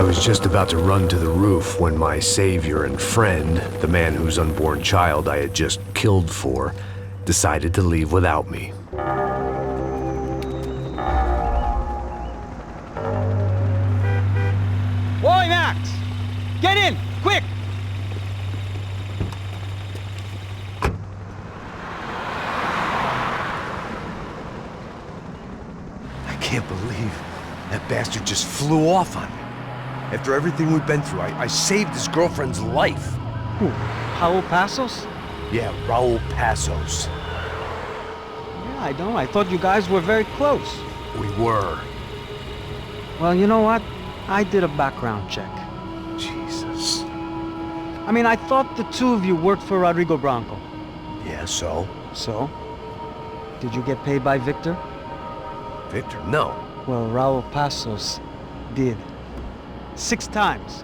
was just about to run to the roof when my savior and friend, the man whose unborn child I had just killed for, decided to leave without me. Boy, Max! Get in! Quick! I can't believe that bastard just flew off on me. After everything we've been through, I saved his girlfriend's life. Who? Raul Passos? Yeah, Raul Passos. Yeah, I know. I thought you guys were very close. We were. Well, you know what? I did a background check. Jesus. I mean, I thought the two of you worked for Rodrigo Branco. Yeah, so? So? Did you get paid by Victor? Victor, no. Well, Raul Passos did. 6 times.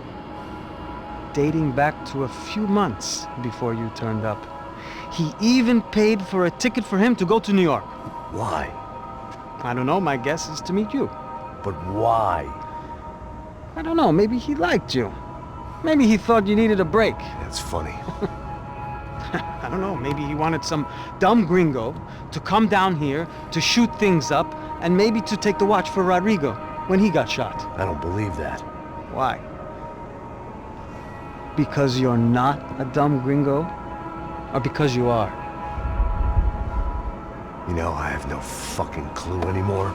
Dating back to a few months before you turned up. He even paid for a ticket for him to go to New York. Why? I don't know, my guess is to meet you. But why? I don't know, maybe he liked you. Maybe he thought you needed a break. That's funny. I don't know, maybe he wanted some dumb gringo to come down here to shoot things up and maybe to take the watch for Rodrigo when he got shot. I don't believe that. Why? Because you're not a dumb gringo? Or because you are? You know, I have no fucking clue anymore.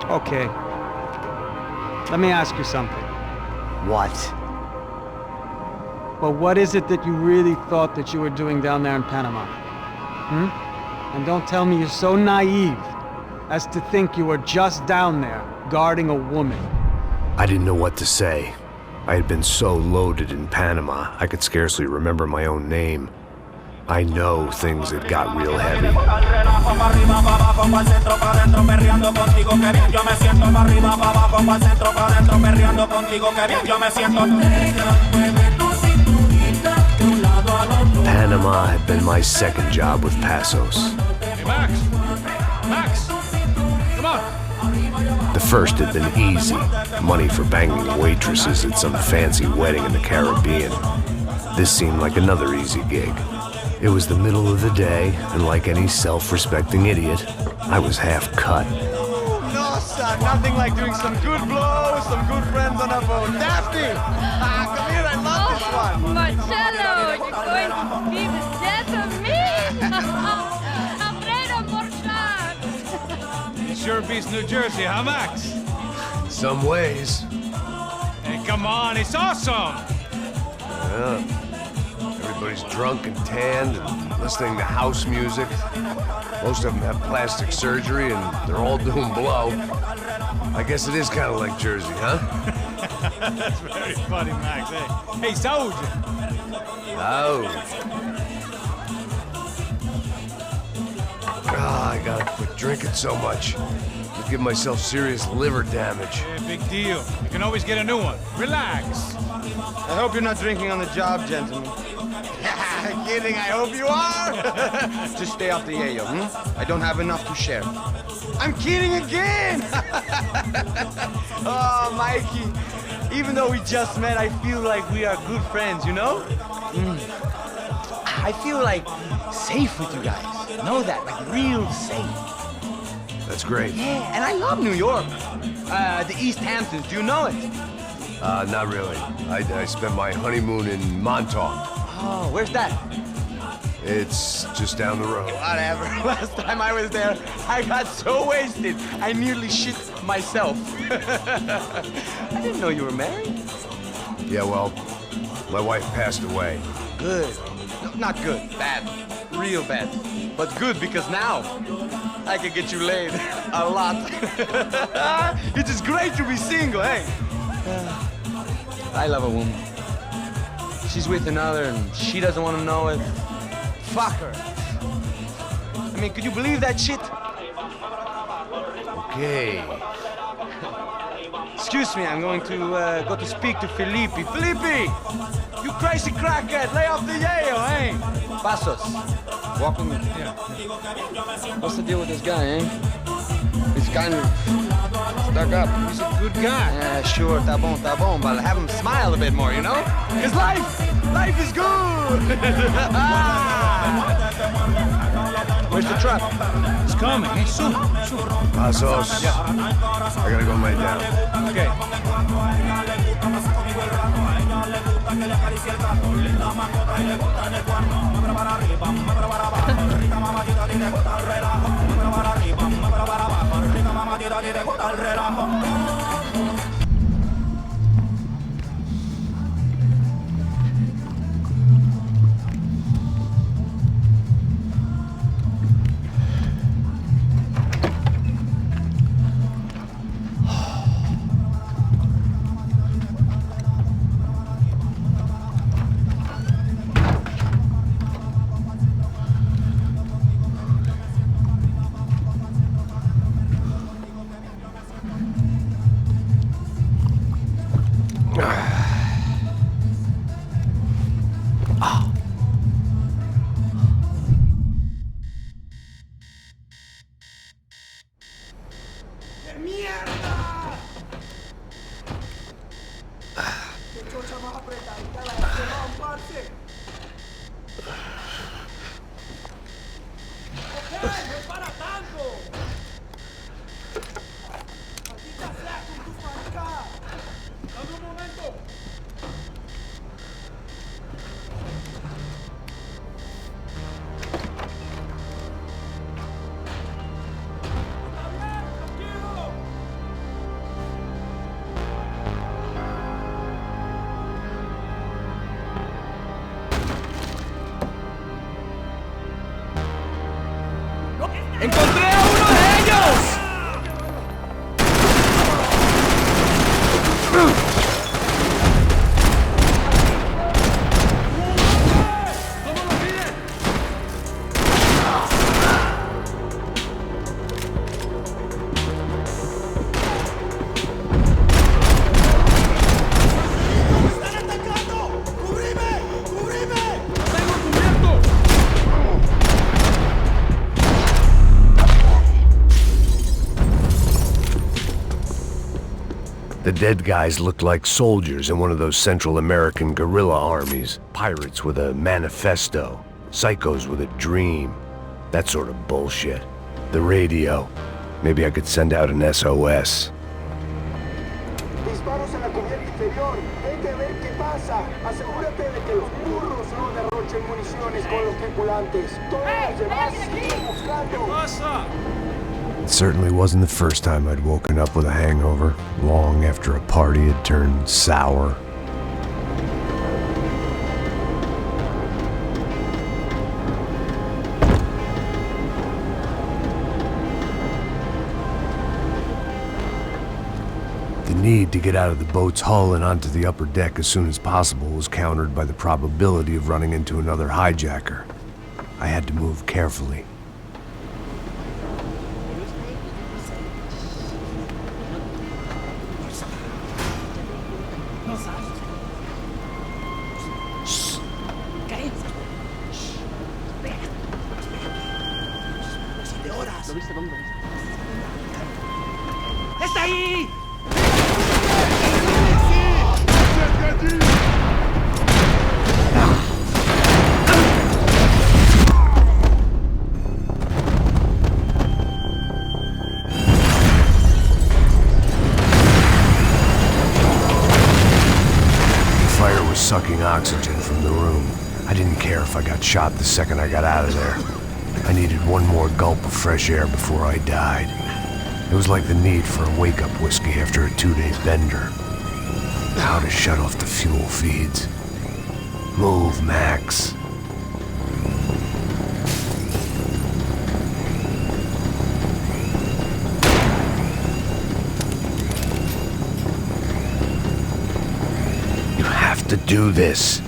Okay. Let me ask you something. What? Well, what is it that you really thought that you were doing down there in Panama? And don't tell me you're so naive as to think you were just down there guarding a woman. I didn't know what to say. I had been so loaded in Panama, I could scarcely remember my own name. I know things had got real heavy. Panama had been my second job with Passos. Hey, Max! Max! Come on! The first had been easy. Money for banging waitresses at some fancy wedding in the Caribbean. This seemed like another easy gig. It was the middle of the day, and like any self-respecting idiot, I was half cut. No, son, nothing like doing some good blows, some good friends on a boat. Daphne! Come here, I love this one. Marcello, you're going to be the death of me? Alfredo Morchat! It sure beats New Jersey, huh, Max? Some ways. Hey, come on, it's awesome! Yeah. Everybody's drunk and tanned and listening to house music. Most of them have plastic surgery and they're all doing blow. I guess it is kind of like Jersey, huh? That's very funny, Max. Hey, Saúde! I gotta quit drinking so much. I'll give myself serious liver damage. Yeah, big deal. You can always get a new one. Relax. I hope you're not drinking on the job, gentlemen. Kidding, I hope you are. Just stay off the yayo, I don't have enough to share. I'm kidding again! Oh, Mikey, even though we just met, I feel like we are good friends, you know? I feel like safe with you guys. Know that, like real safe. That's great. Yeah, and I love New York. The East Hamptons, do you know it? Not really. I spent my honeymoon in Montauk. Oh, where's that? It's just down the road. Whatever. Last time I was there, I got so wasted, I nearly shit myself. I didn't know you were married. Yeah, well, my wife passed away. Good. No, not good. Bad. Real bad. But good because now I can get you laid a lot. It is great to be single, hey? I love a woman. She's with another and she doesn't want to know it. Fuck her. I mean, could you believe that shit? Okay. Excuse me, I'm going to go to speak to Felipe. Felipe! You crazy crackhead! Lay off the yayo, eh? Pasos. Walk with me. Yeah. What's the deal with this guy, eh? He's kind of stuck up. He's a good guy. Yeah, sure, tá bom, but have him smile a bit more, you know? Because life is good! Where's the truck? It's coming. Hey, soon. Pasos. Yeah. I gotta go lay down. Okay. ¡Encontré a uno de ellos! The dead guys looked like soldiers in one of those Central American guerrilla armies. Pirates with a manifesto. Psychos with a dream. That sort of bullshit. The radio. Maybe I could send out an SOS. Disparos en la cubierta inferior. Vete a ver qué pasa. Asegúrate de que los burros no derrochen municiones con los tripulantes. Todos los demás siguen buscando. It certainly wasn't the first time I'd woken up with a hangover, long after a party had turned sour. The need to get out of the boat's hull and onto the upper deck as soon as possible was countered by the probability of running into another hijacker. I had to move carefully. ¡Está ahí! The fire was sucking oxygen from the room. I didn't care if I got shot the second I got out of there. I needed one more gulp of fresh air before I died. It was like the need for a wake-up whiskey after a 2-day bender. How to shut off the fuel feeds. Move, Max. You have to do this.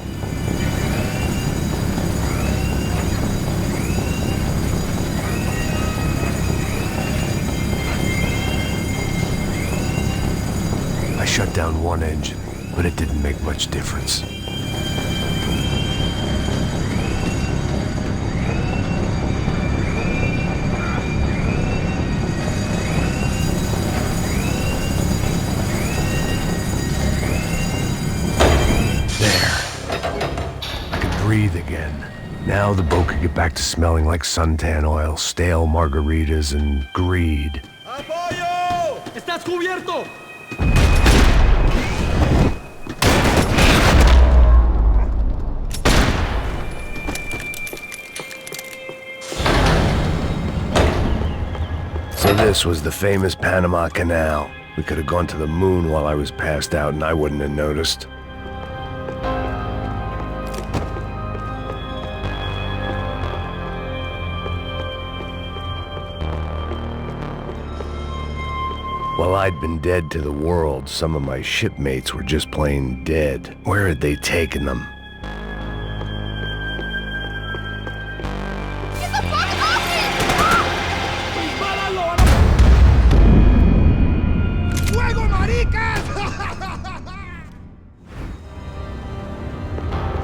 shut down one engine, but it didn't make much difference. Breathe again. Now the boat could get back to smelling like suntan oil, stale margaritas, and greed. ¡Apoyo! ¡Estás cubierto! So this was the famous Panama Canal. We could have gone to the moon while I was passed out and I wouldn't have noticed. While I'd been dead to the world, some of my shipmates were just plain dead. Where had they taken them? Get the fuck off me! ¡Fuego, maricas!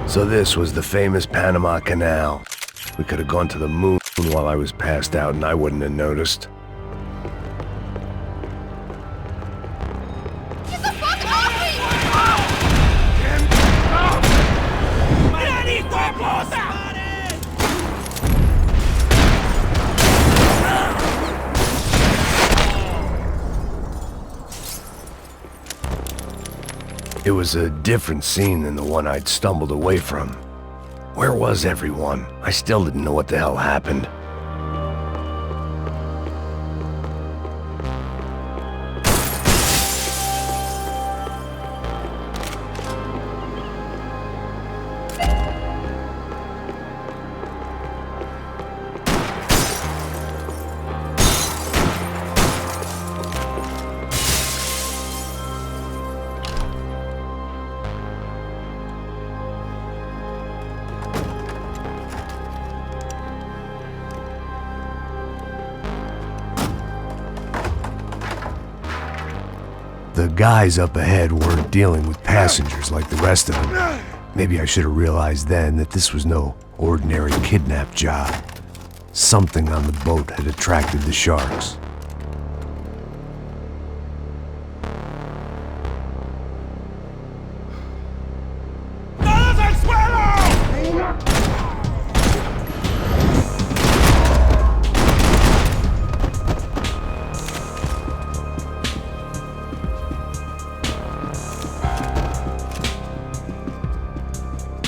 So this was the famous Panama Canal. We could have gone to the moon while I was passed out and I wouldn't have noticed. It was a different scene than the one I'd stumbled away from. Where was everyone? I still didn't know what the hell happened. The guys up ahead weren't dealing with passengers like the rest of them. Maybe I should have realized then that this was no ordinary kidnap job. Something on the boat had attracted the sharks.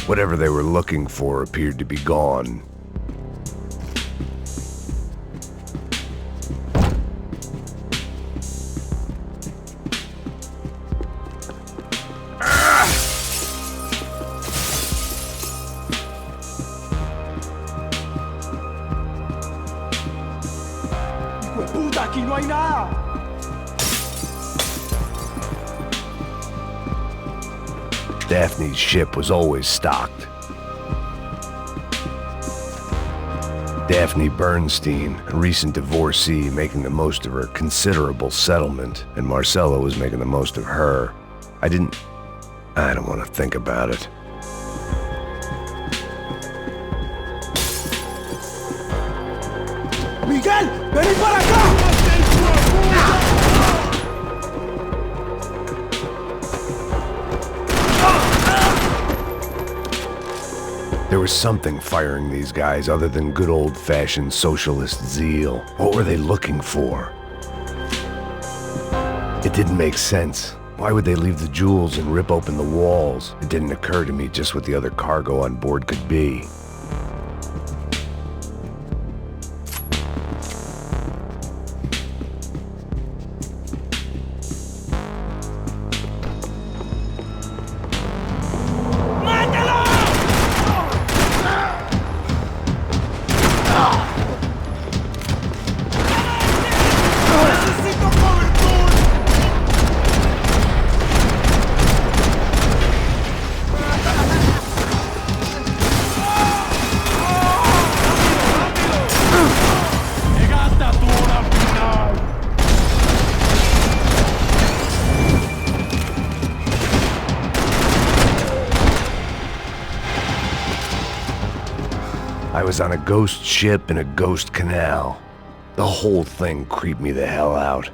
Whatever they were looking for appeared to be gone. ¡Puta, aquí no hay nada! Daphne's ship was always stocked. Daphne Bernstein, a recent divorcee making the most of her considerable settlement, and Marcella was making the most of her. I don't want to think about it. ¡Miguel, vení para acá! There was something firing these guys other than good old-fashioned socialist zeal. What were they looking for? It didn't make sense. Why would they leave the jewels and rip open the walls? It didn't occur to me just what the other cargo on board could be. I was on a ghost ship in a ghost canal. The whole thing creeped me the hell out.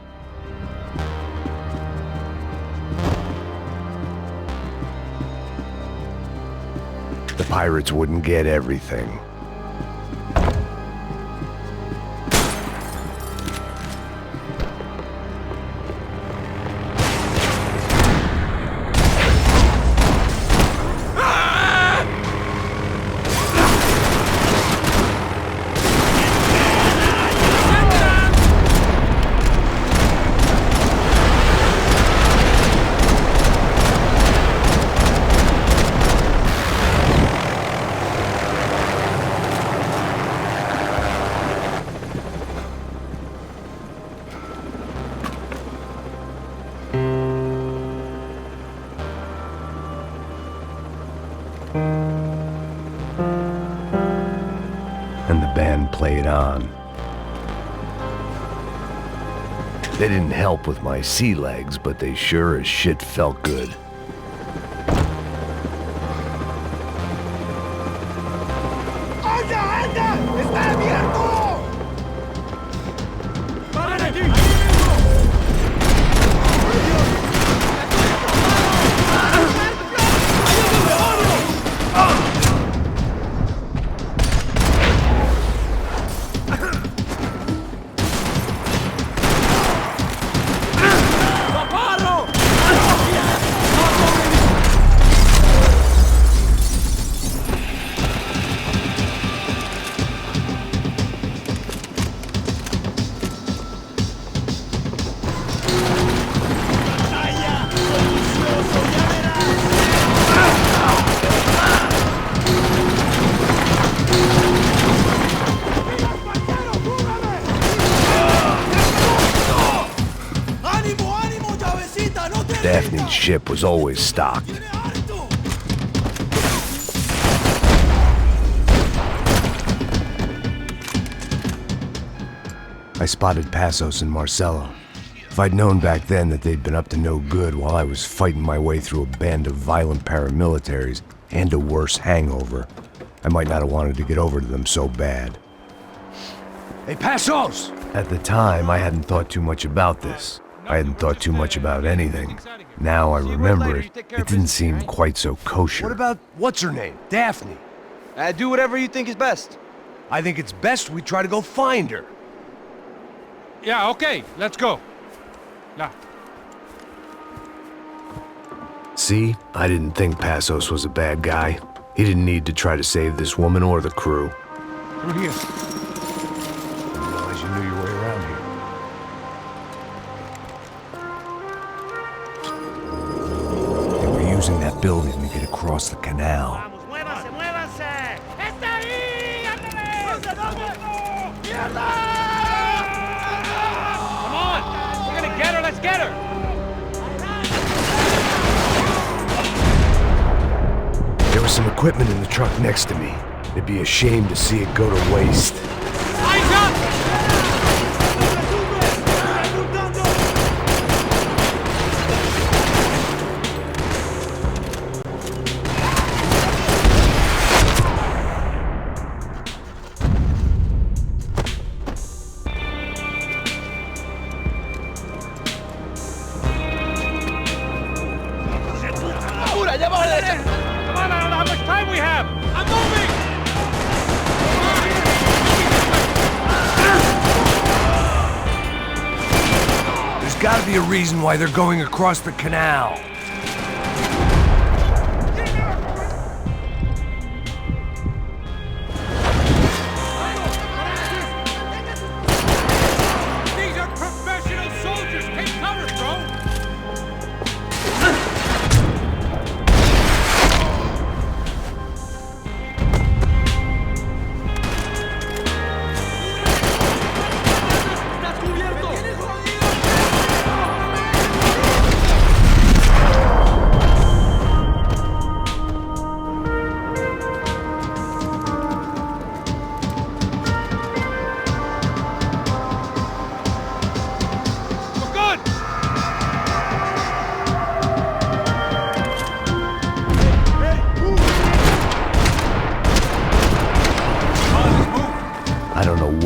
The pirates wouldn't get everything. And the band played on. They didn't help with my sea legs, but they sure as shit felt good. ¡Anda, anda! ¡Está abierto! Daphne's ship was always stocked. I spotted Passos and Marcelo. If I'd known back then that they'd been up to no good while I was fighting my way through a band of violent paramilitaries and a worse hangover, I might not have wanted to get over to them so bad. Hey, Passos! At the time, I hadn't thought too much about this. I hadn't thought too much about anything. Now I remember it, it didn't seem quite so kosher. What about, what's her name? Daphne. Do whatever you think is best. I think it's best we try to go find her. Yeah, okay, let's go. Now. See, I didn't think Passos was a bad guy. He didn't need to try to save this woman or the crew. Through here. I didn't realize you knew your way around here. They were using that building to get across the canal. ¡Muévanse, muévanse! ¡Está ahí! ¡Ándale! Come on! We're gonna get her, let's get her! There was some equipment in the truck next to me. It'd be a shame to see it go to waste. Eyes up! Come on, I don't know how much time we have! I'm moving! There's gotta be a reason why they're going across the canal. These are professional soldiers! Take cover, bro!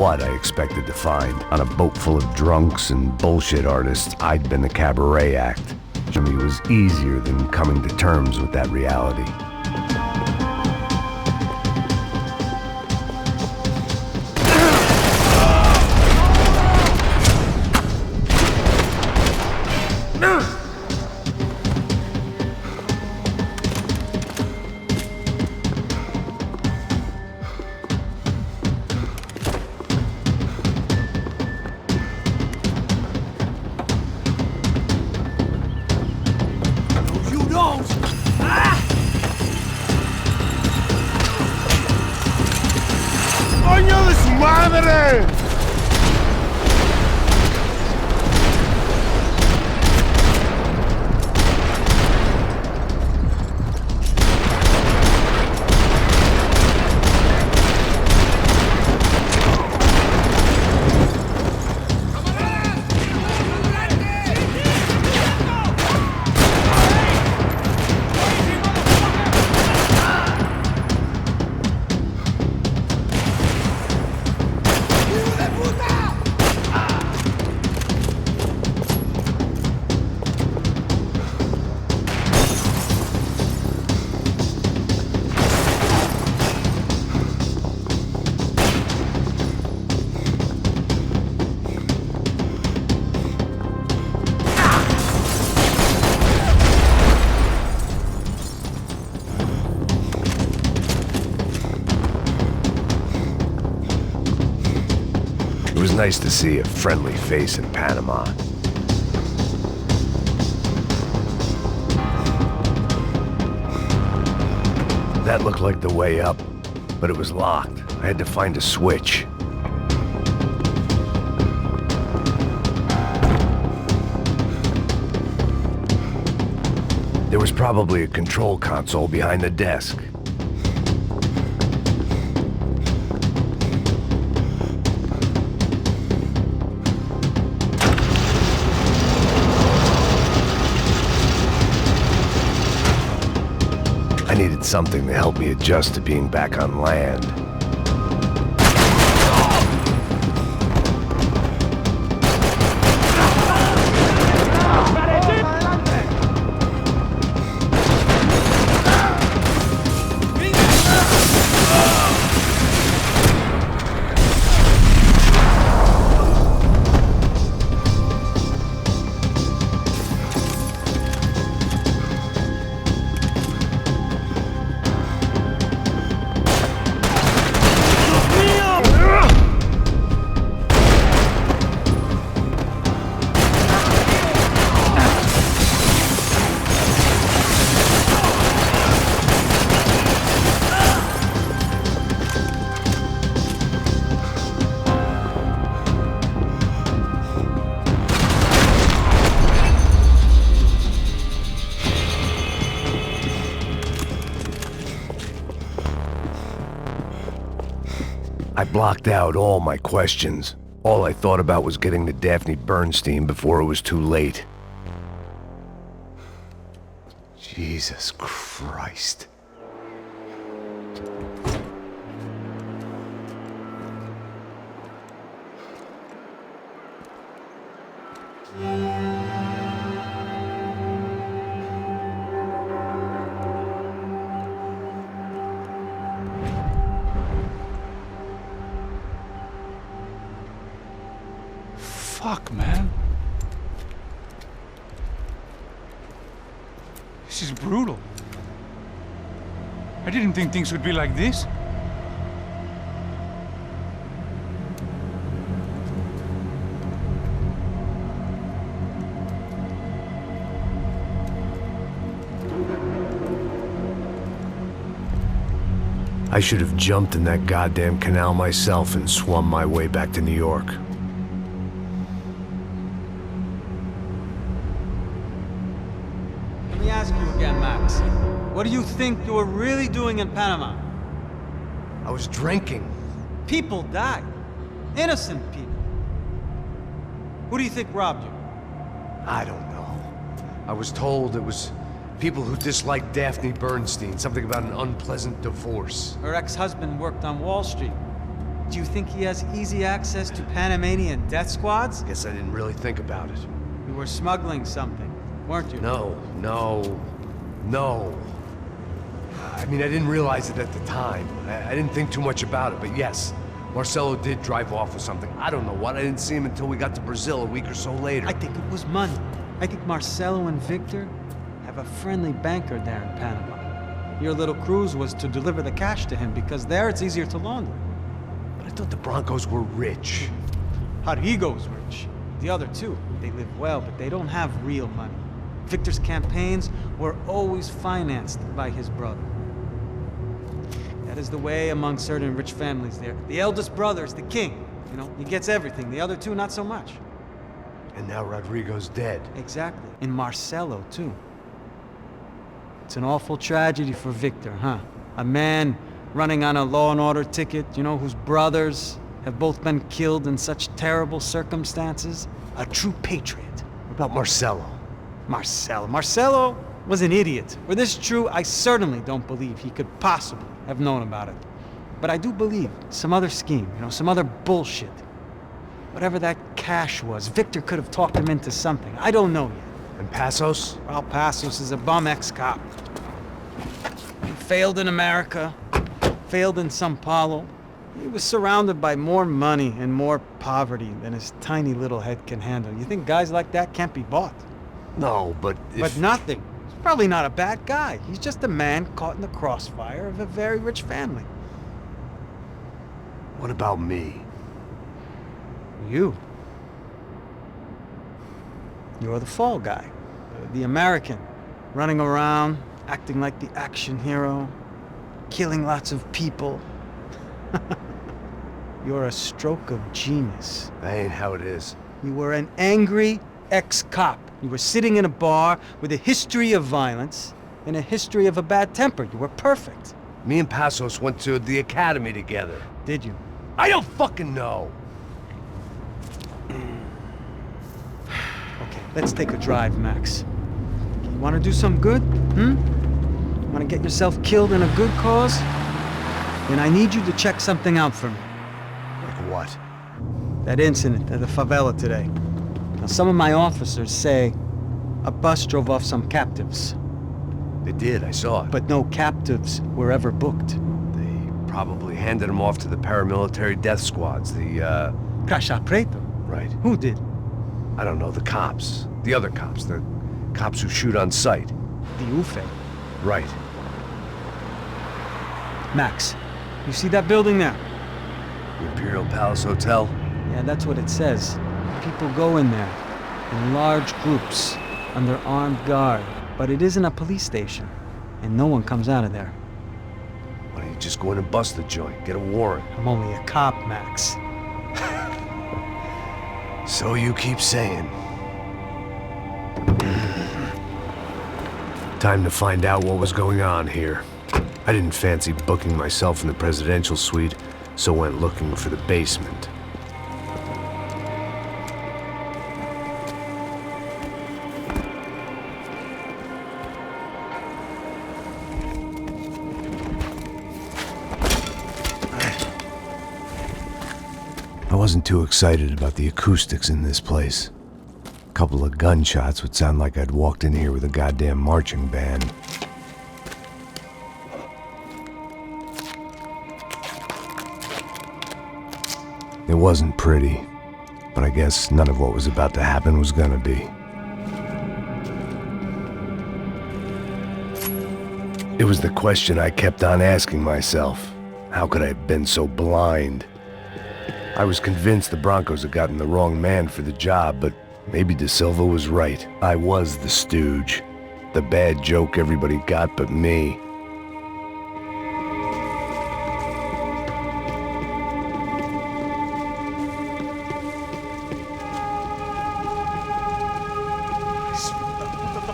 what I expected to find. On a boat full of drunks and bullshit artists, I'd been a cabaret act. Jimmy was easier than coming to terms with that reality. ¡Coño de su madre! It was nice to see a friendly face in Panama. That looked like the way up, but it was locked. I had to find a switch. There was probably a control console behind the desk. I needed something to help me adjust to being back on land. I blocked out all my questions. All I thought about was getting to Daphne Bernstein before it was too late. Jesus Christ. Fuck, man. This is brutal. I didn't think things would be like this. I should have jumped in that goddamn canal myself and swum my way back to New York. Let me ask you again, Max. What do you think you were really doing in Panama? I was drinking. People died. Innocent people. Who do you think robbed you? I don't know. I was told it was people who disliked Daphne Bernstein, something about an unpleasant divorce. Her ex-husband worked on Wall Street. Do you think he has easy access to Panamanian death squads? Guess I didn't really think about it. You were smuggling something, weren't you? No. I mean, I didn't realize it at the time. I didn't think too much about it, but yes, Marcelo did drive off with something. I don't know what. I didn't see him until we got to Brazil a week or so later. I think it was money. I think Marcelo and Victor have a friendly banker there in Panama. Your little cruise was to deliver the cash to him because there it's easier to launder. But I thought the Broncos were rich. Rodrigo's rich. The other two, they live well, but they don't have real money. Victor's campaigns were always financed by his brother. That is the way among certain rich families there. The eldest brother is the king. You know, he gets everything. The other two, not so much. And now Rodrigo's dead. Exactly. And Marcelo, too. It's an awful tragedy for Victor, huh? A man running on a law and order ticket, you know, whose brothers have both been killed in such terrible circumstances. A true patriot. What about Marcelo? Marcelo was an idiot. Were this true, I certainly don't believe he could possibly have known about it. But I do believe some other scheme, you know, some other bullshit. Whatever that cash was, Victor could have talked him into something. I don't know yet. And Passos? Well, Passos is a bum ex-cop. He failed in America, failed in Sao Paulo. He was surrounded by more money and more poverty than his tiny little head can handle. You think guys like that can't be bought? No, but if... But nothing. He's probably not a bad guy. He's just a man caught in the crossfire of a very rich family. What about me? You. You're the fall guy. The American. Running around, acting like the action hero. Killing lots of people. You're a stroke of genius. That ain't how it is. You were an angry ex-cop. You were sitting in a bar with a history of violence and a history of a bad temper. You were perfect. Me and Passos went to the academy together. Did you? I don't fucking know. Okay, let's take a drive, Max. You want to do some good? Want to get yourself killed in a good cause? Then I need you to check something out for me. Like what? That incident at the favela today. Now, some of my officers say a bus drove off some captives. They did, I saw it. But no captives were ever booked. They probably handed them off to the paramilitary death squads, the, Caixa Preto? Right. Who did? I don't know, the cops. The other cops. The cops who shoot on sight. The UFE. Right. Max, you see that building there? The Imperial Palace Hotel? Yeah, that's what it says. People go in there in large groups under armed guard. But it isn't a police station, and no one comes out of there. Why don't you just go in and bust the joint? Get a warrant. I'm only a cop, Max. So you keep saying. Time to find out what was going on here. I didn't fancy booking myself in the presidential suite, so went looking for the basement. I wasn't too excited about the acoustics in this place. A couple of gunshots would sound like I'd walked in here with a goddamn marching band. It wasn't pretty, but I guess none of what was about to happen was gonna be. It was the question I kept on asking myself. How could I have been so blind? I was convinced the Broncos had gotten the wrong man for the job, but maybe De Silva was right. I was the stooge. The bad joke everybody got but me.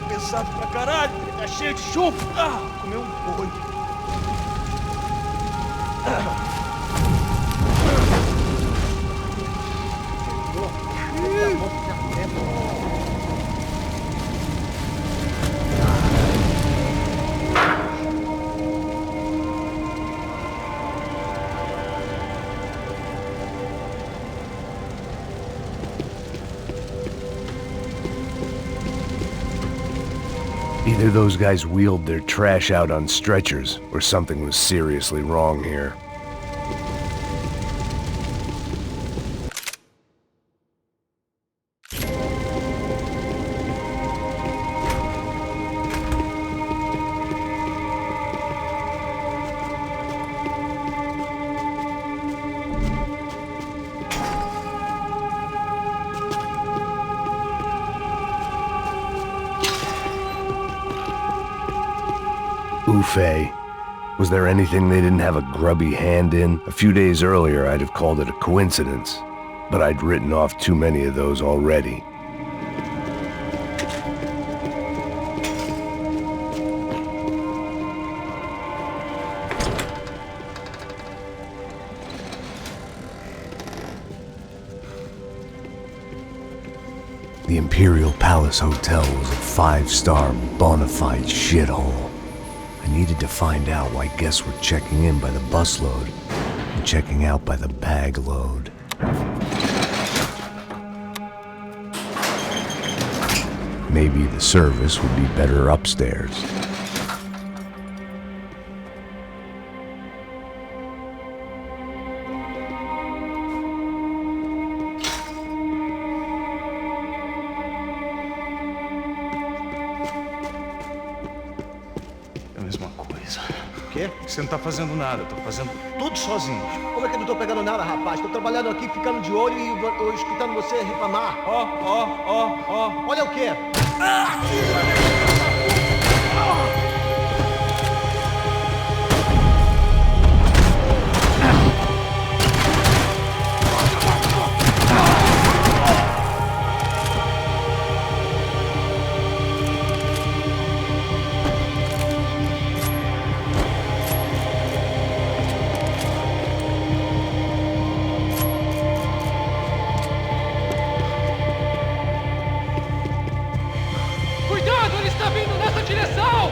Pesado pra caralho, tá cheio de chupa. Comeu boi. Either those guys wheeled their trash out on stretchers, or something was seriously wrong here. Oof-ay. Was there anything they didn't have a grubby hand in? A few days earlier, I'd have called it a coincidence, but I'd written off too many of those already. The Imperial Palace Hotel was a 5-star bona fide shithole. I needed to find out why guests were checking in by the busload and checking out by the bag load. Maybe the service would be better upstairs. Quê? Você não tá fazendo nada, tô fazendo tudo sozinho. Como é que eu não tô pegando nada, rapaz? Tô trabalhando aqui, ficando de olho e escutando você reclamar. Ó. Olha o quê? Cuidado, ele está vindo nessa direção!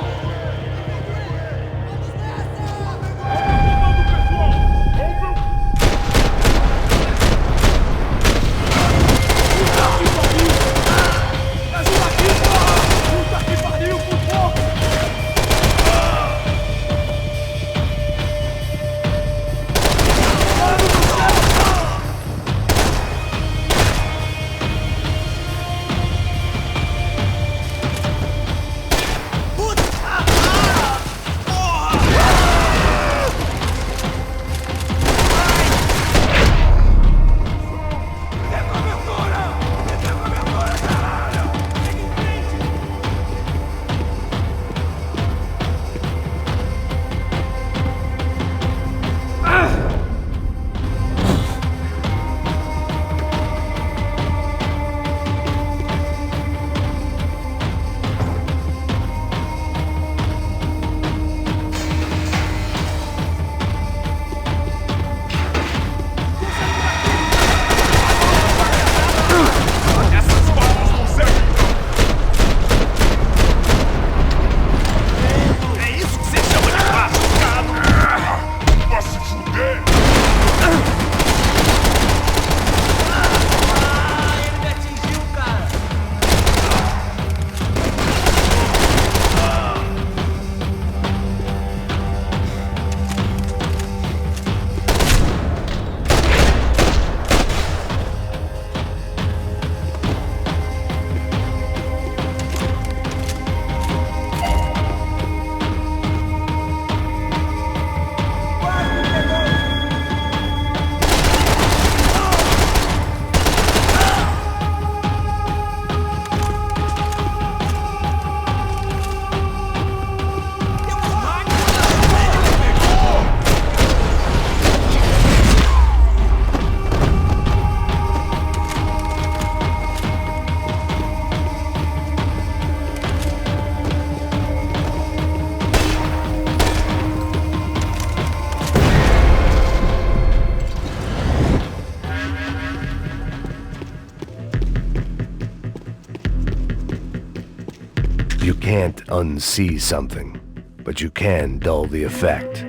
You can't unsee something, but you can dull the effect.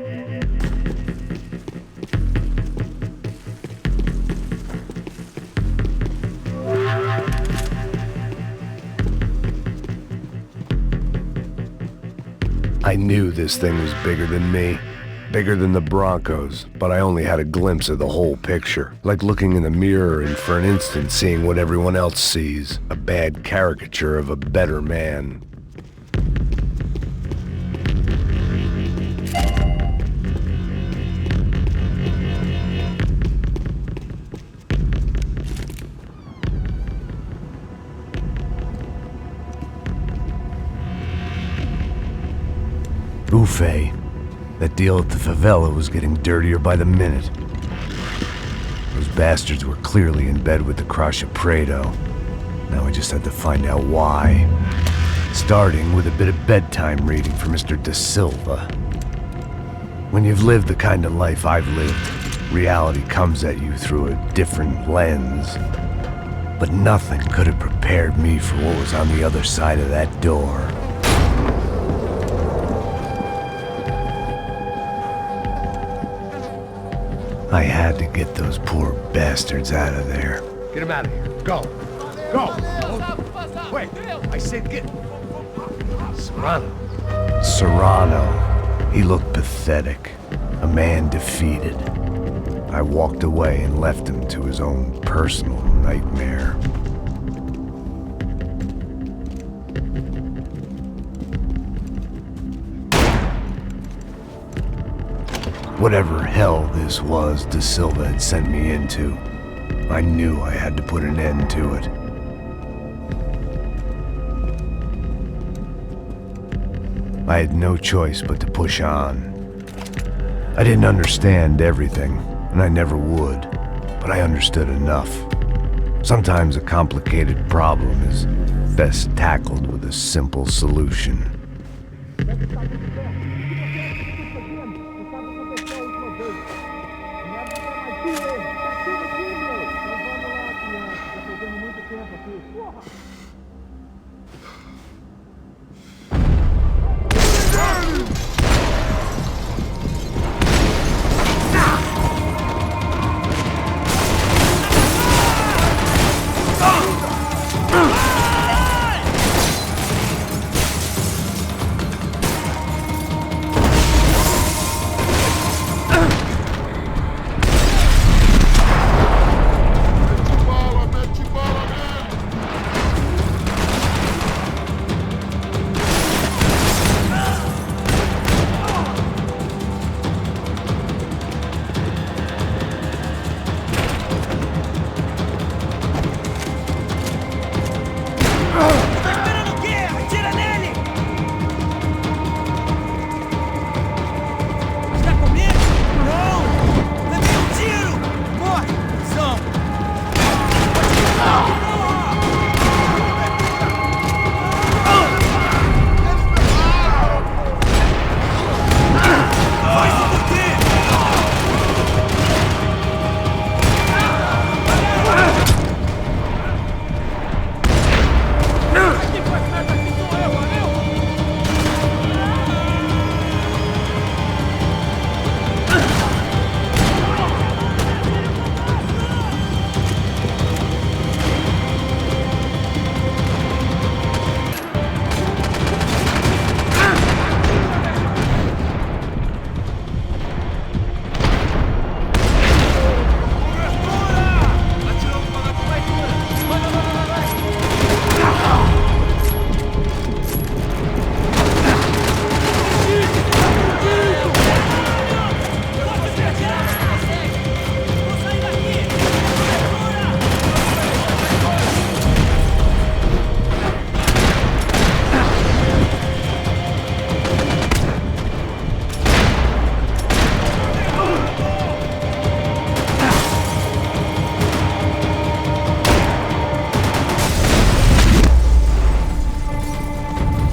I knew this thing was bigger than me, bigger than the Broncos, but I only had a glimpse of the whole picture, like looking in the mirror and for an instant seeing what everyone else sees, a bad caricature of a better man. Buffet. That deal at the favela was getting dirtier by the minute. Those bastards were clearly in bed with the Crusher Prado. Now I just had to find out why. Starting with a bit of bedtime reading for Mr. Da Silva. When you've lived the kind of life I've lived, reality comes at you through a different lens. But nothing could have prepared me for what was on the other side of that door. I had to get those poor bastards out of there. Get him out of here. Go. Go. Wait. I said get... Serrano. Serrano. He looked pathetic. A man defeated. I walked away and left him to his own personal nightmare. Whatever hell this was Da Silva had sent me into, I knew I had to put an end to it. I had no choice but to push on. I didn't understand everything, and I never would, but I understood enough. Sometimes a complicated problem is best tackled with a simple solution.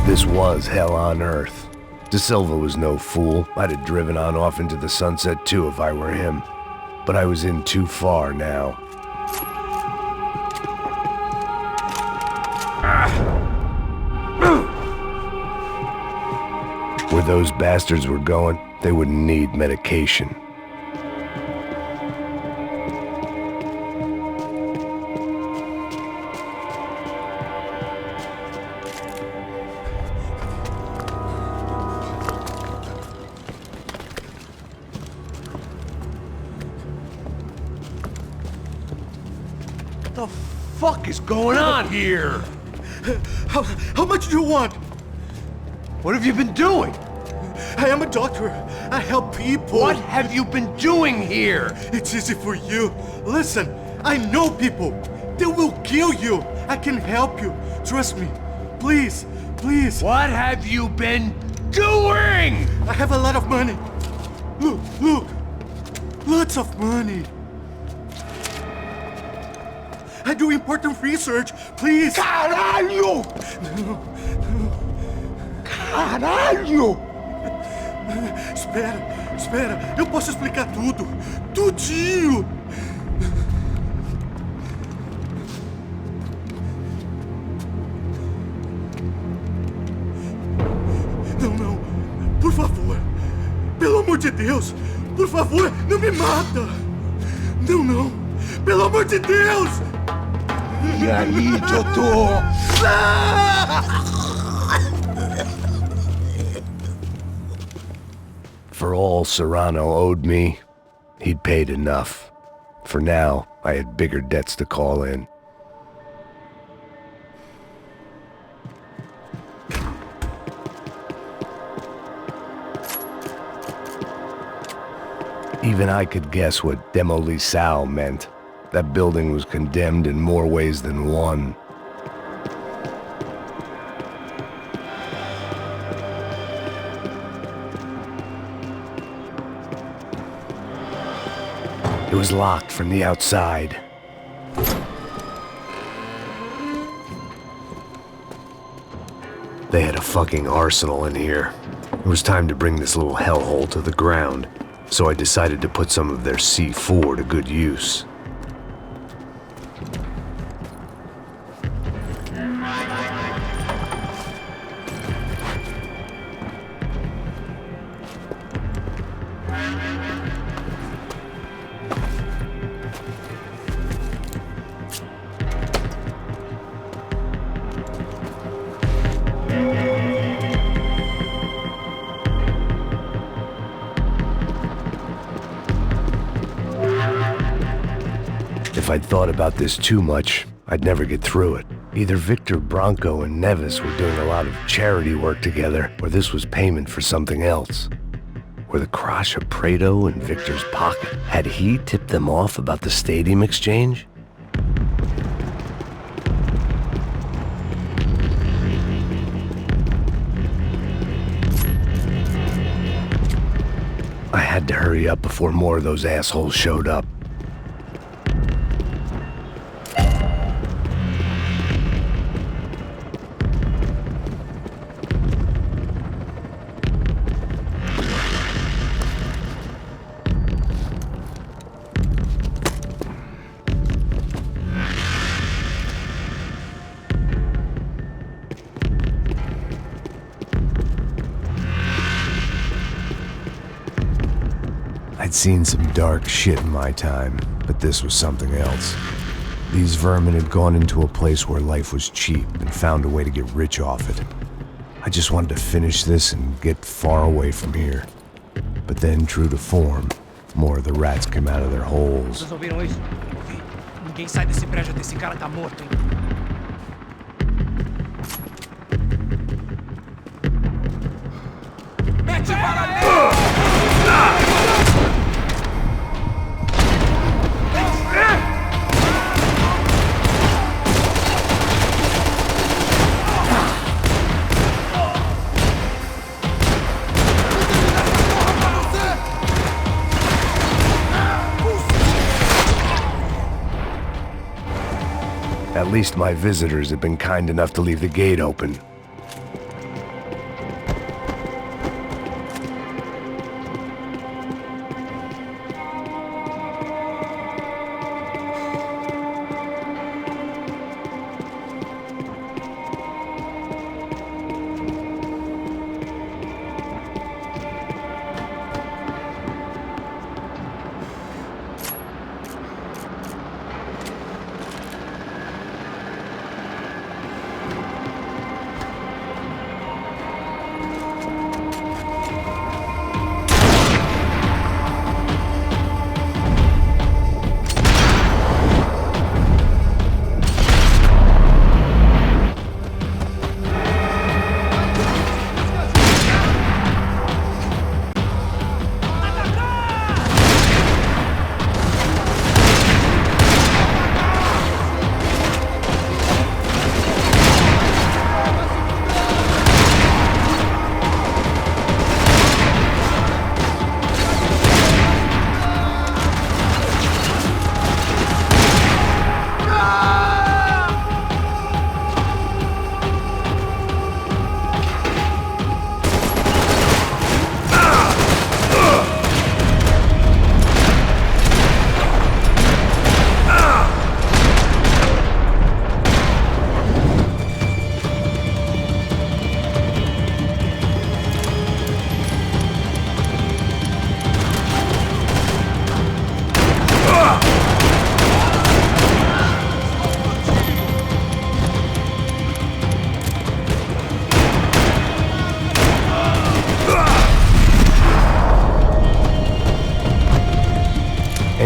This was hell on earth. Da Silva was no fool. I'd have driven on off into the sunset too if I were him. But I was in too far now. Where those bastards were going, they wouldn't need medication. the fuck is going on here? How much do you want? What have you been doing? I am a doctor. I help people. What have you been doing here? It's easy for you. Listen, I know people. They will kill you. I can help you. Trust me. Please, please. What have you been doing? I have a lot of money. Look, look. Lots of money. I do important research. Please. Caralho! Caralho! Espera. Eu posso explicar tudo. Tudinho. Não. Por favor. Pelo amor de Deus. Por favor, não me mata. Não. Pelo amor de Deus. E aí, doutor? For all Serrano owed me, he'd paid enough. For now, I had bigger debts to call in. Even I could guess what demolissao meant. That building was condemned in more ways than one. It was locked from the outside. They had a fucking arsenal in here. It was time to bring this little hellhole to the ground, so I decided to put some of their C4 to good use. If I'd thought about this too much, I'd never get through it. Either Victor Branco and Neves were doing a lot of charity work together, or this was payment for something else. Were the Crash of Prado in Victor's pocket? Had he tipped them off about the stadium exchange? I had to hurry up before more of those assholes showed up. I'd seen some dark shit in my time, but this was something else. These vermin had gone into a place where life was cheap and found a way to get rich off it. I just wanted to finish this and get far away from here. But then, true to form, more of the rats came out of their holes. Vocês ouviram isso? Ouvi. Ninguém sai desse prédio até esse cara tá morto, hein? Mete para dentro! At least my visitors had been kind enough to leave the gate open.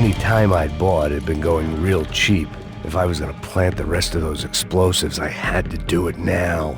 Any time I'd bought had been going real cheap. If I was gonna plant the rest of those explosives, I had to do it now.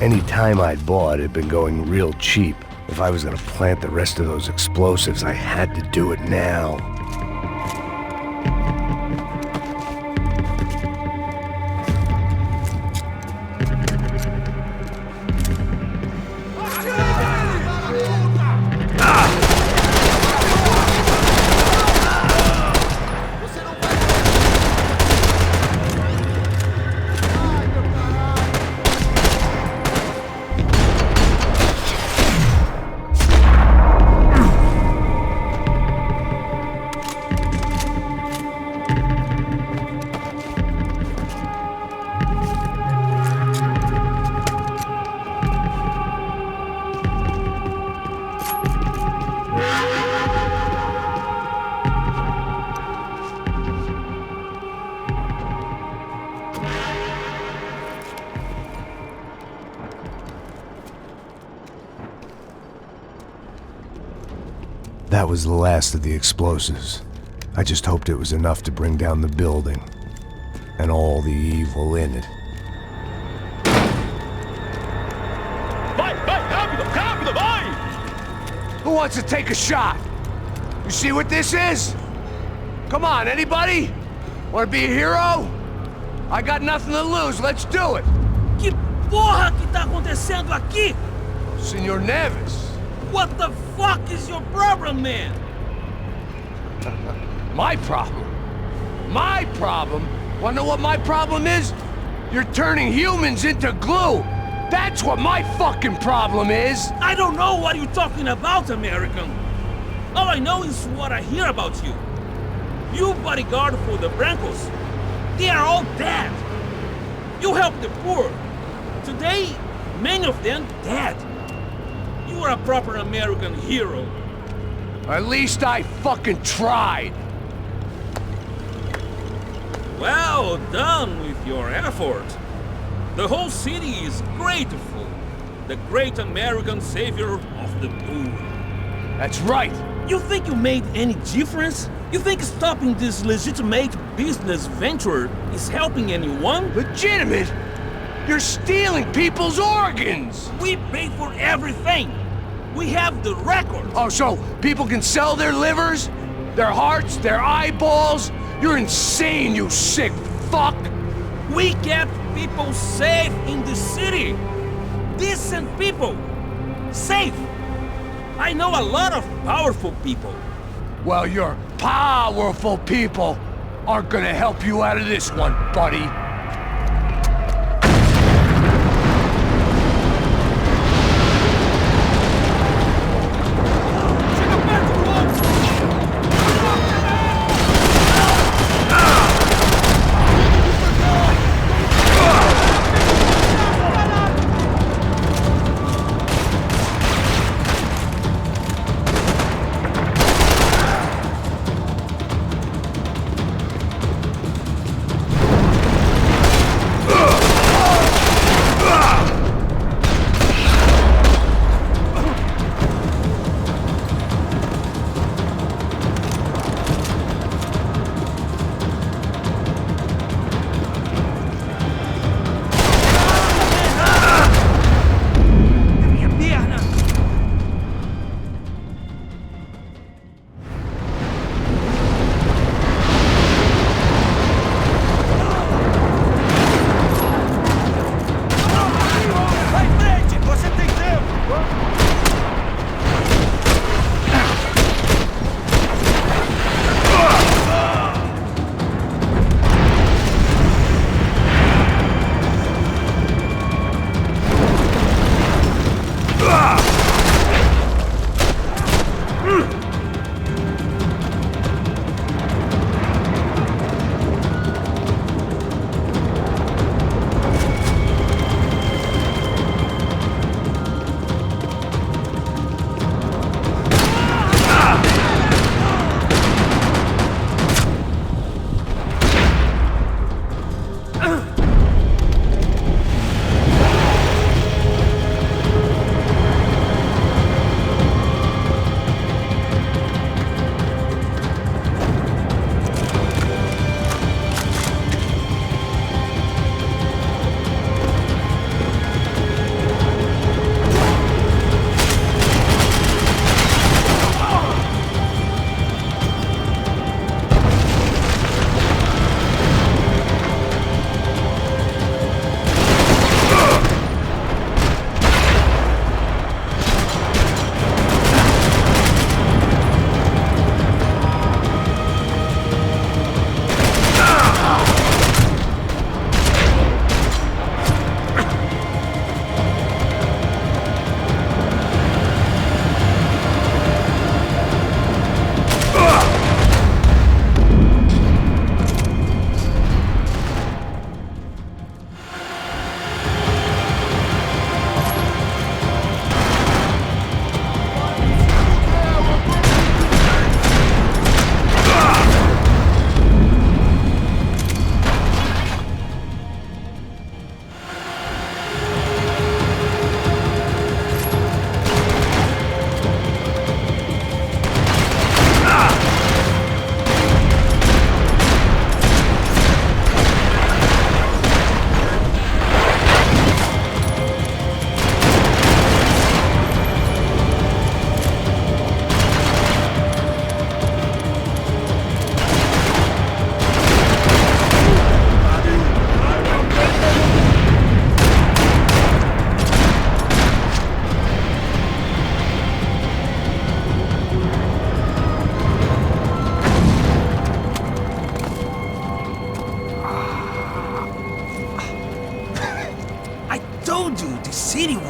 Any time I'd bought had been going real cheap. If I was gonna plant the rest of those explosives, I had to do it now. That was the last of the explosives. I just hoped it was enough to bring down the building and all the evil in it. Vai, rápido, rápido, vai! Who wants to take a shot? You see what this is? Come on, anybody? Want to be a hero? I got nothing to lose, let's do it! Que porra que tá acontecendo aqui? Senor Neves. What the fuck is your problem, man? My problem? My problem? Wanna know what my problem is? You're turning humans into glue! That's what my fucking problem is! I don't know what you're talking about, American. All I know is what I hear about you. You bodyguard for the Brancos. They are all dead. You help the poor. Today, many of them dead. You are a proper American hero. At least I fucking tried. Well done with your effort. The whole city is grateful. The great American savior of the poor. That's right. You think you made any difference? You think stopping this legitimate business venture is helping anyone? Legitimate? You're stealing people's organs! We pay for everything! We have the records! Oh, so people can sell their livers? Their hearts? Their eyeballs? You're insane, you sick fuck! We kept people safe in the city! Decent people! Safe! I know a lot of powerful people. Well, your powerful people aren't gonna help you out of this one, buddy.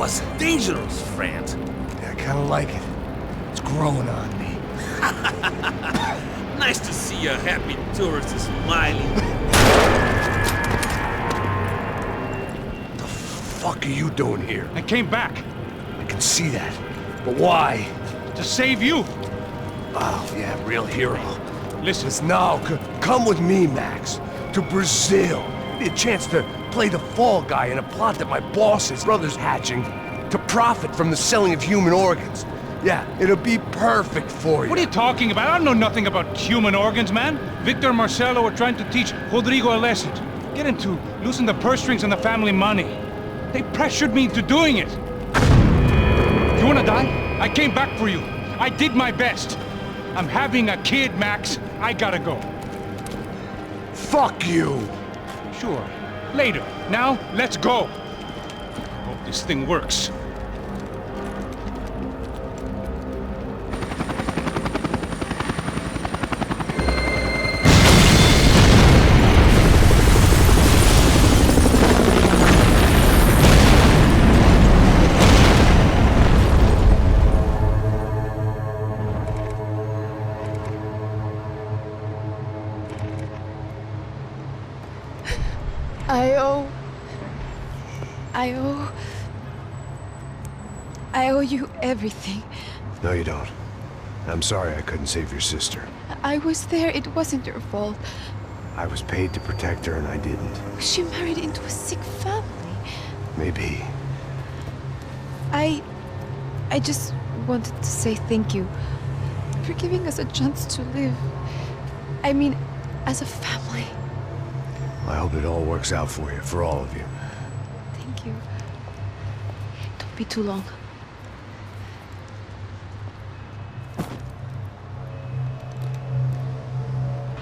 was dangerous, friend. Yeah, I kinda like it. It's growing on me. Nice to see a happy tourist smiling. The fuck are you doing here? I came back I can see that. But why? to save you. Oh, yeah, real hero. Listen, Now, come with me, Max. To Brazil. Be a chance to play the fall guy in a plot that my boss's brother's hatching to profit from the selling of human organs. Yeah, it'll be perfect for you. what are you talking about? I don't know nothing about human organs, man. Victor and Marcelo are trying to teach Rodrigo a lesson. Get him to loosen the purse strings on the family money. They pressured me into doing it. You wanna die? I came back for you. I did my best. I'm having a kid, Max. I gotta go. Fuck you! Sure. Later. Now, let's go. Hope this thing works. I owe you everything. No, you don't. I'm sorry I couldn't save your sister. I was there. It wasn't your fault. I was paid to protect her and I didn't. She married into a sick family. Maybe. I just wanted to say thank you for giving us a chance to live. I mean, as a family. I hope it all works out for you, for all of you. Thank you. Don't be too long.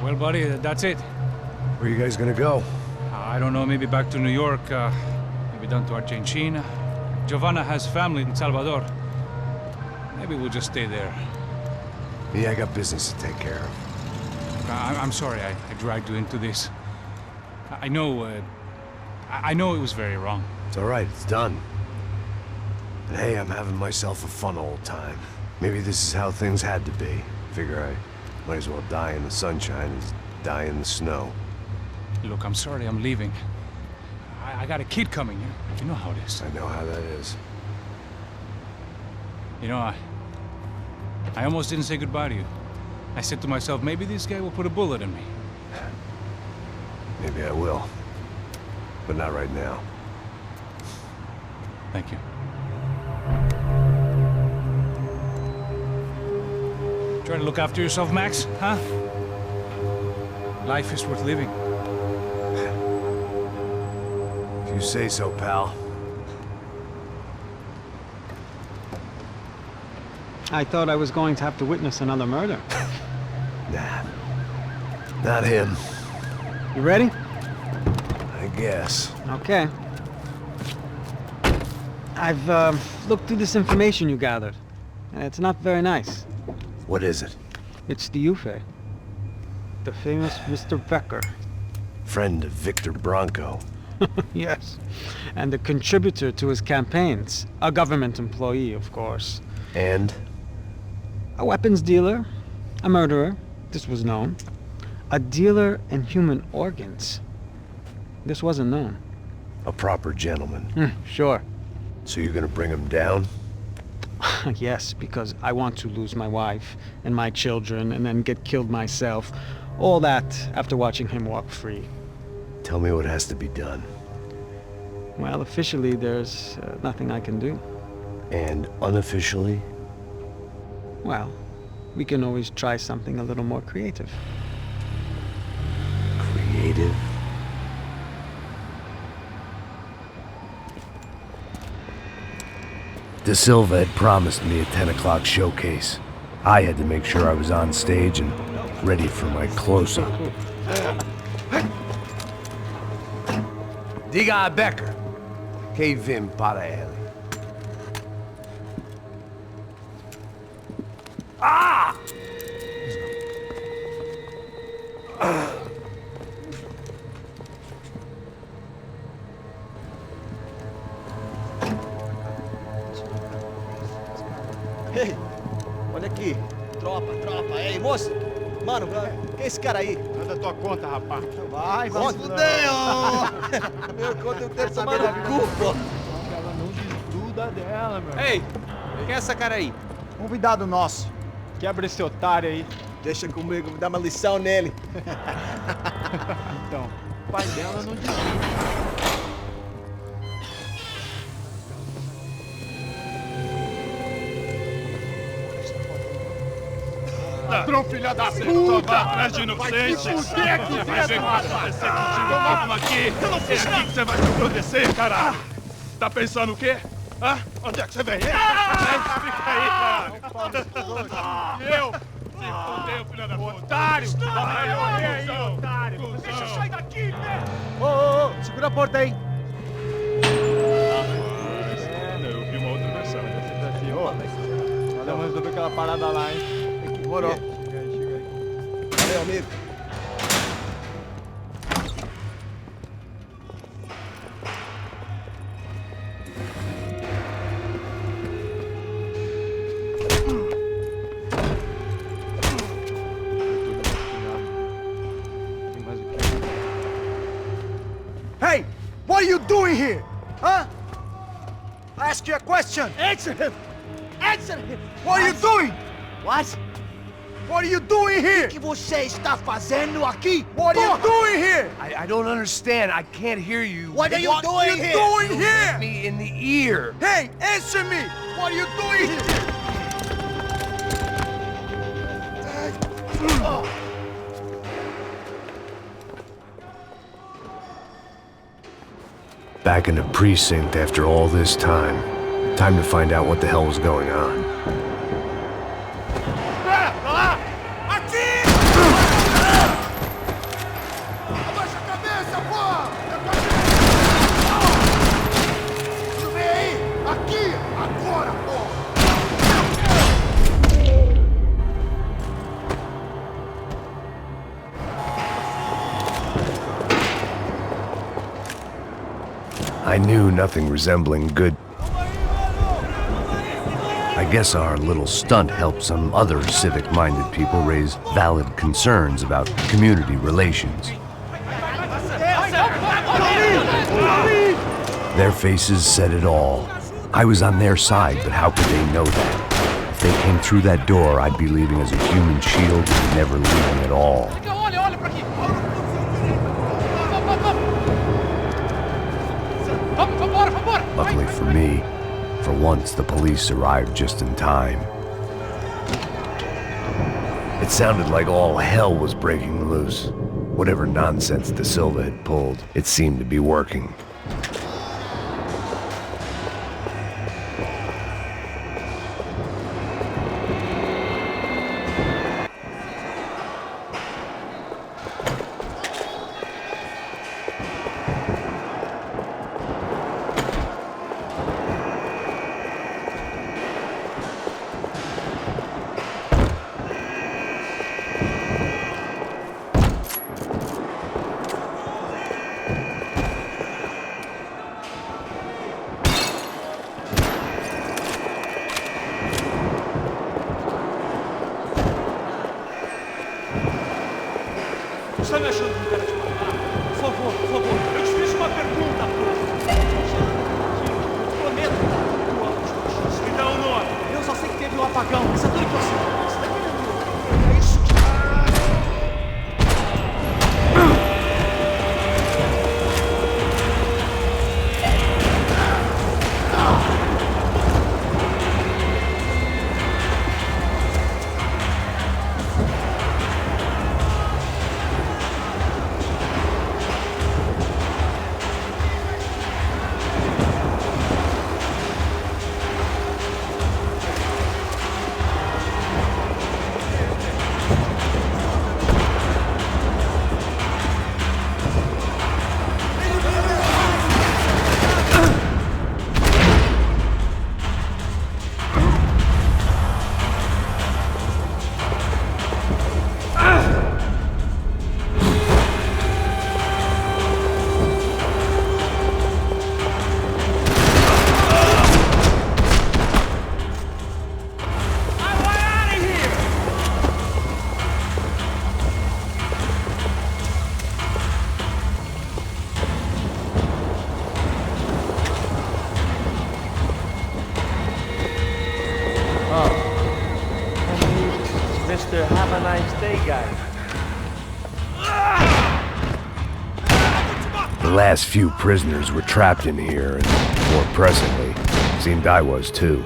Well, buddy, that's it. Where are you guys gonna go? I don't know, maybe back to New York, maybe down to Argentina. Giovanna has family in Salvador. Maybe we'll just stay there. Yeah, I got business to take care of. I'm sorry I dragged you into this. I know it was very wrong. It's all right, it's done. And hey, I'm having myself a fun old time. Maybe this is how things had to be. Figure I might as well die in the sunshine as die in the snow. Look, I'm sorry I'm leaving. I got a kid coming, you know how it is. I know how that is. You know, I almost didn't say goodbye to you. I said to myself, maybe this guy will put a bullet in me. Maybe I will. But not right now. Thank you. Try to look after yourself, Max, huh? Life is worth living. If you say so, pal. I thought I was going to have to witness another murder. Nah. Not him. You ready? I guess. Okay. I've looked through this information you gathered, and it's not very nice. What is it? It's the Ufe. The famous Mr. Becker. Friend of Victor Bronco. Yes. And a contributor to his campaigns. A government employee, of course. And? A weapons dealer. A murderer. This was known. A dealer in human organs. This wasn't known. A proper gentleman. Sure. So you're gonna bring him down? Yes, because I want to lose my wife and my children and then get killed myself. All that after watching him walk free. Tell me what has to be done. Well, officially, there's nothing I can do. And unofficially? Well, we can always try something a little more creative. Creative? De Silva had promised me a 10 o'clock showcase. I had to make sure I was on stage and ready for my close-up. Diga a Becker. Que vim para ele. Ah! Olha aqui. Tropa. Ei, moça. Mano, quem é esse cara aí? Manda tua conta, rapaz. Vai se fuder, ô! Meu conta eu quero saber da culpa. Ela não desgruda dela, meu. Ei, quem é essa cara aí? Convidado nosso. Quebra esse otário aí. Deixa comigo, me dá uma lição nele. Então, o pai dela não desgruda. Ladrão, filha da puta! Vai atrás de inocentes! Vai se fuder aqui dentro, rapaz! Vamos aqui! Eu não fiz nada! É aqui que você vai se proteger, caralho! Tá pensando o quê? Hã? Onde é que você vem? Fica aí, caralho! Eu? Se fudeu, filha da puta! Otário! Vai, otário! Deixa eu sair daqui, né? Ô, segura a porta aí! Eu vi uma outra versão. Vamos resolver aquela parada lá, hein? Demorou. Chega aí. Valeu, amigo. Hey! What are you doing here? Huh? I ask you a question. Answer him! Answer him! What are you doing? What? What are you doing here? O que você está fazendo aqui? What are you doing here? I don't understand. I can't hear you. What are you doing here? You hit me in the ear. Hey, answer me! What are you doing here? Back in the precinct after all this time. Time to find out what the hell was going on. Abaixa a cabeça, porra! Tudo bem aí? Aqui! Agora, porra! I knew nothing resembling good. I guess our little stunt helped some other civic-minded people raise valid concerns about community relations. Their faces said it all. I was on their side, but how could they know that? If they came through that door, I'd be leaving as a human shield and never leaving at all. Luckily for me, for once the police arrived just in time. It sounded like all hell was breaking loose. Whatever nonsense De Silva had pulled, it seemed to be working. Você tá me achando que eu quero te matar? Por favor, eu te fiz uma pergunta, pô. Prometo que eu amo de justiça. Me dá um nome. Eu só sei que teve um apagão. Isso é tudo que eu sei. Você tá querendo? É isso que... Mr. Have a Nice Day guy. The last few prisoners were trapped in here, and more pressingly, seemed I was too.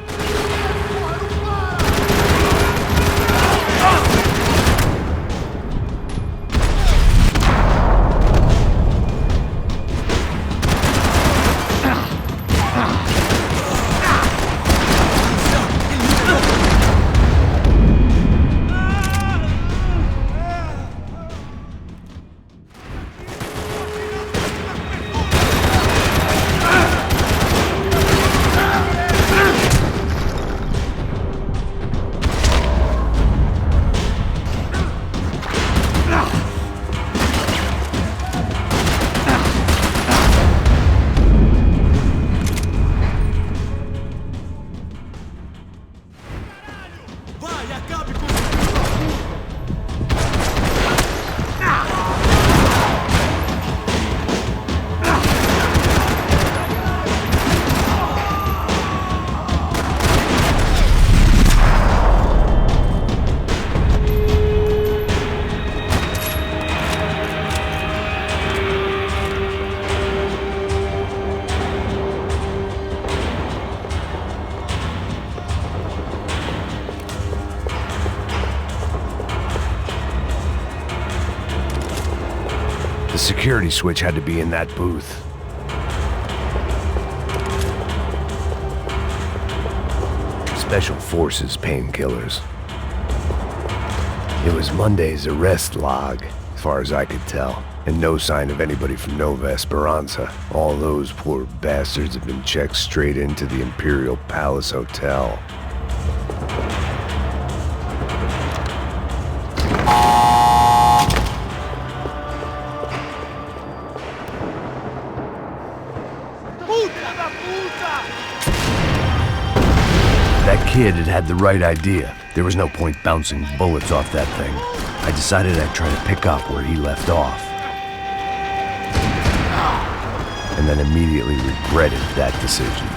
The security switch had to be in that booth. Special Forces painkillers. It was Monday's arrest log, as far as I could tell, and no sign of anybody from Nova Esperanza. All those poor bastards have been checked straight into the Imperial Palace Hotel. That kid had had the right idea. There was no point bouncing bullets off that thing. I decided I'd try to pick up where he left off. And then immediately regretted that decision.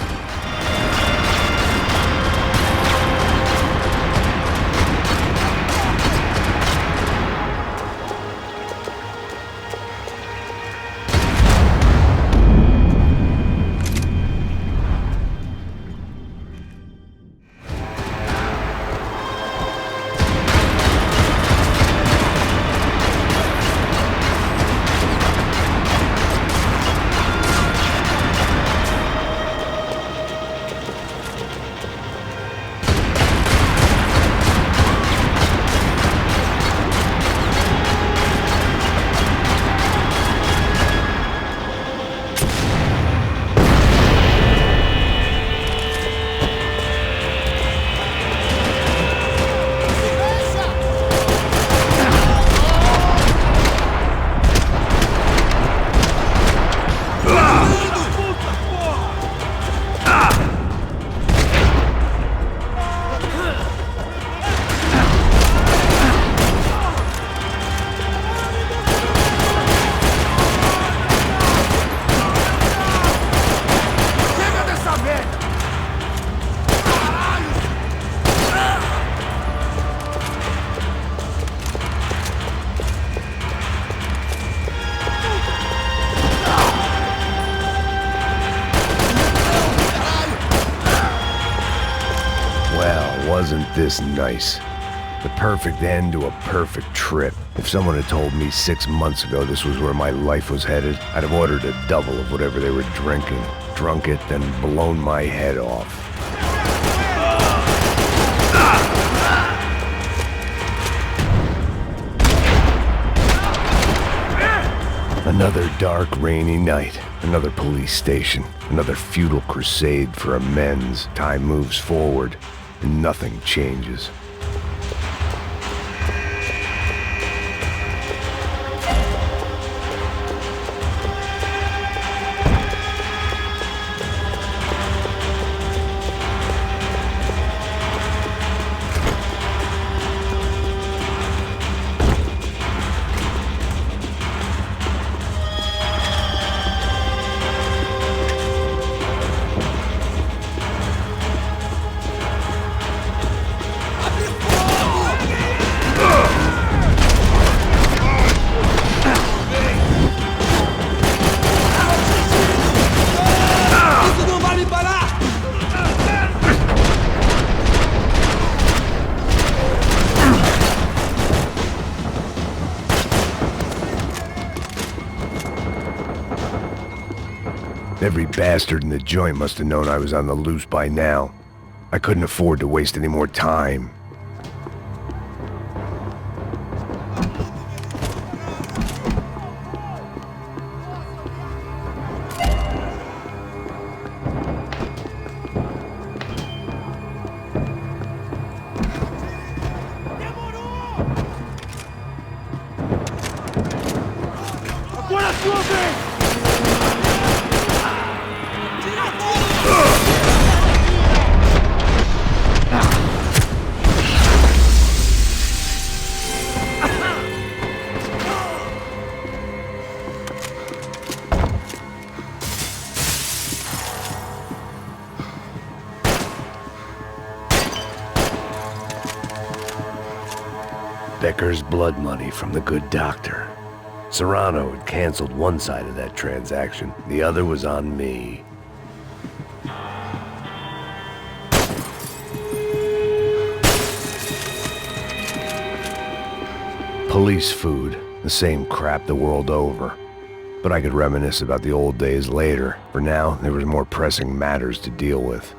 Wasn't this nice? The perfect end to a perfect trip. If someone had told me 6 months ago this was where my life was headed, I'd have ordered a double of whatever they were drinking, drunk it, then blown my head off. Another dark, rainy night. Another police station. Another futile crusade for amends. Time moves forward, and nothing changes. Every bastard in the joint must have known I was on the loose by now. I couldn't afford to waste any more time. Becker's blood money from the good doctor. Serrano had canceled one side of that transaction. The other was on me. Police food, the same crap the world over. But I could reminisce about the old days later. For now, there was more pressing matters to deal with.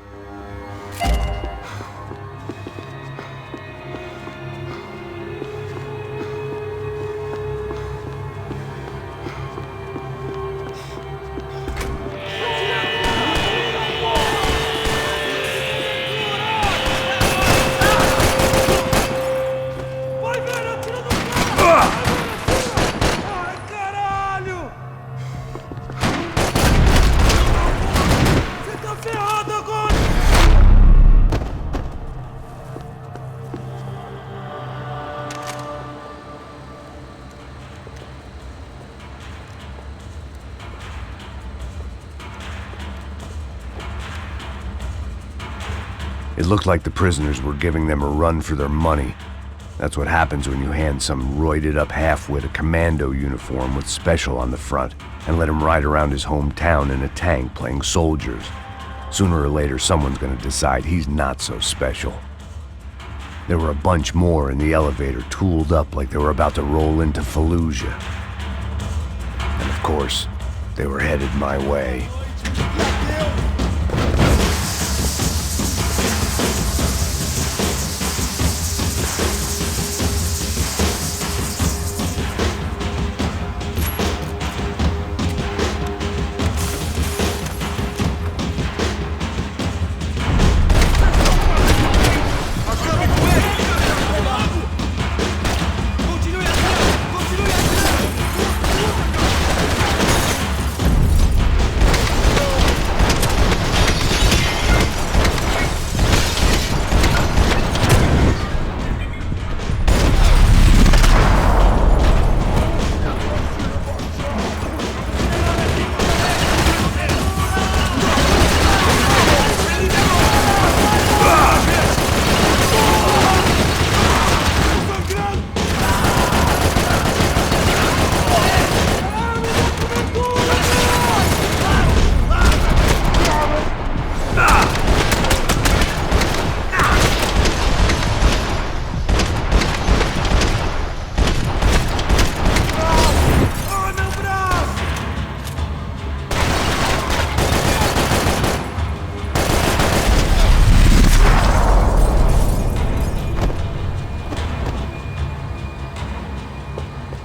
It looked like the prisoners were giving them a run for their money. That's what happens when you hand some roided-up halfwit a commando uniform with special on the front and let him ride around his hometown in a tank playing soldiers. Sooner or later, someone's gonna decide he's not so special. There were a bunch more in the elevator, tooled up like they were about to roll into Fallujah. And of course, they were headed my way.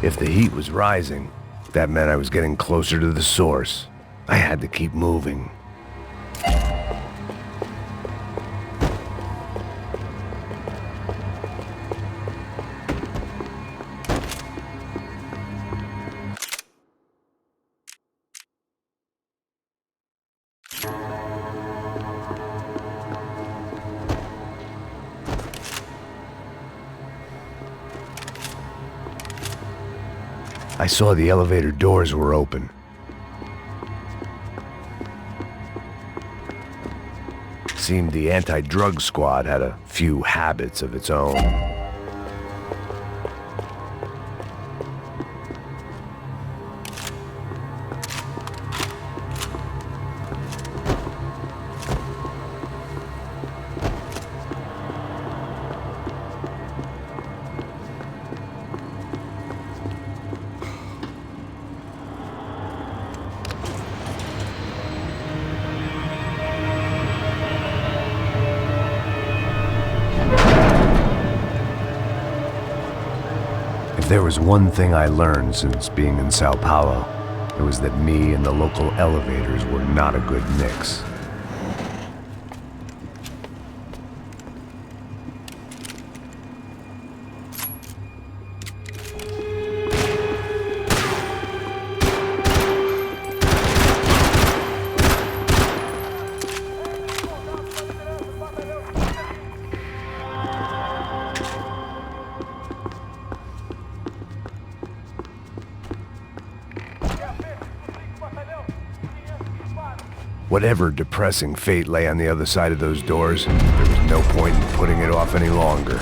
If the heat was rising, that meant I was getting closer to the source. I had to keep moving. I saw the elevator doors were open. Seemed the anti-drug squad had a few habits of its own. there was one thing I learned since being in Sao Paulo, it was that me and the local elevators were not a good mix. Whatever depressing fate lay on the other side of those doors, there was no point in putting it off any longer.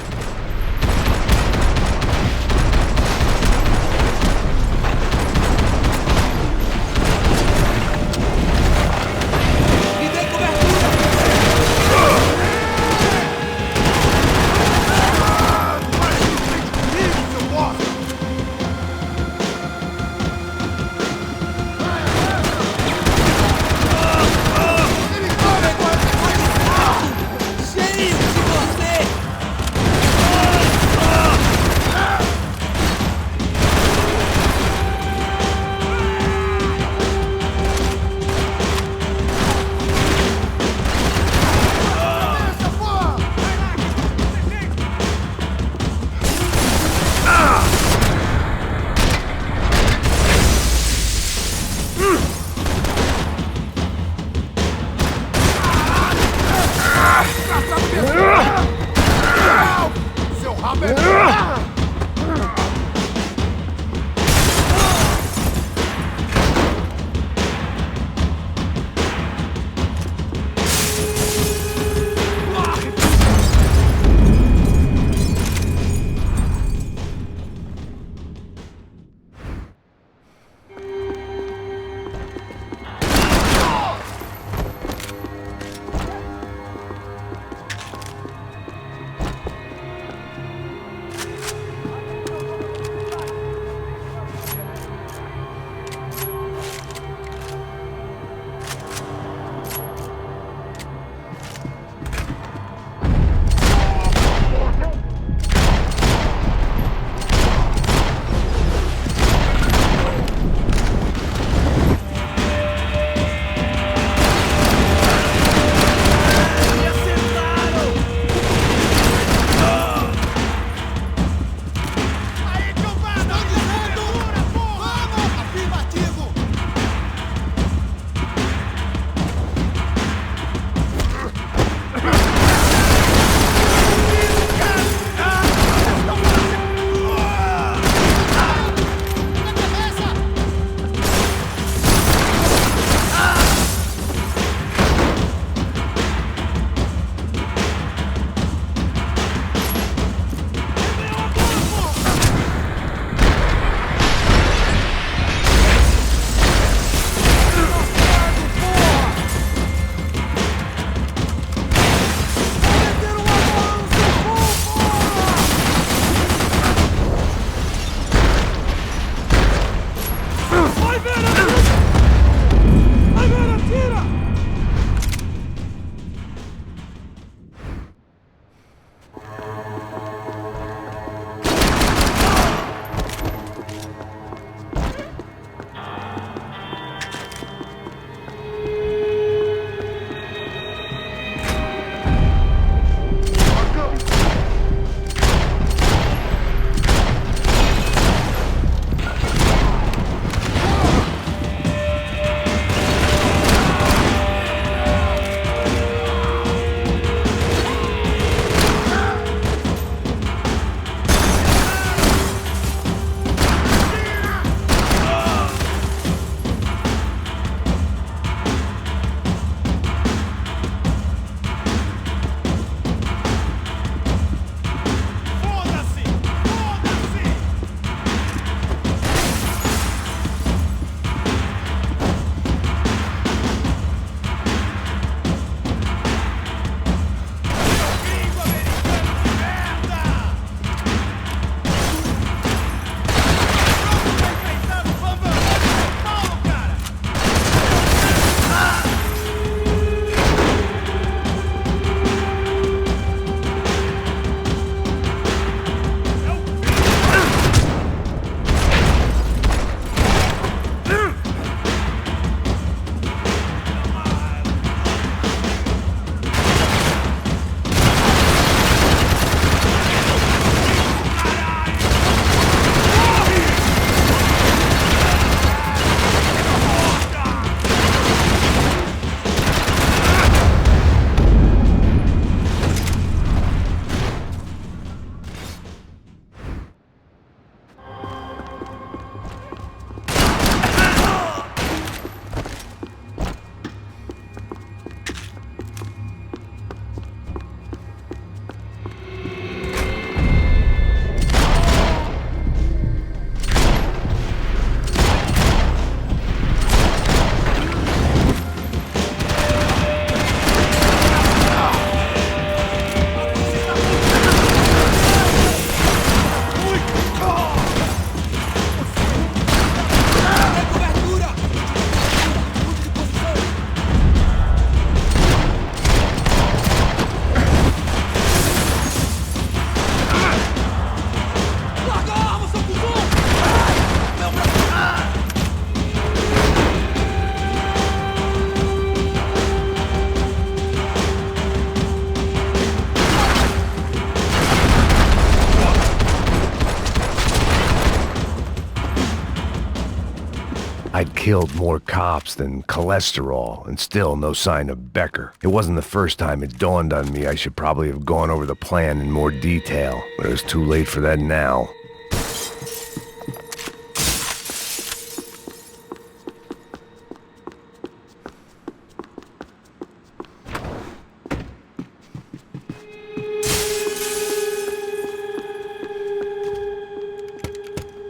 I'd killed more cops than cholesterol, and still no sign of Becker. It wasn't the first time it dawned on me I should probably have gone over the plan in more detail, but it was too late for that now.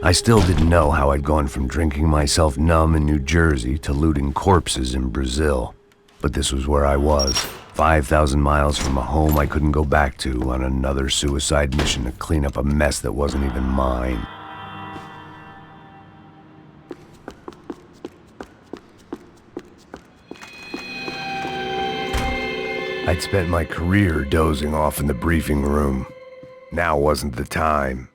I still didn't know how I'd gone from drinking myself numb in New Jersey to looting corpses in Brazil. But this was where I was, 5,000 miles from a home I couldn't go back to, on another suicide mission to clean up a mess that wasn't even mine. I'd spent my career dozing off in the briefing room. Now wasn't the time.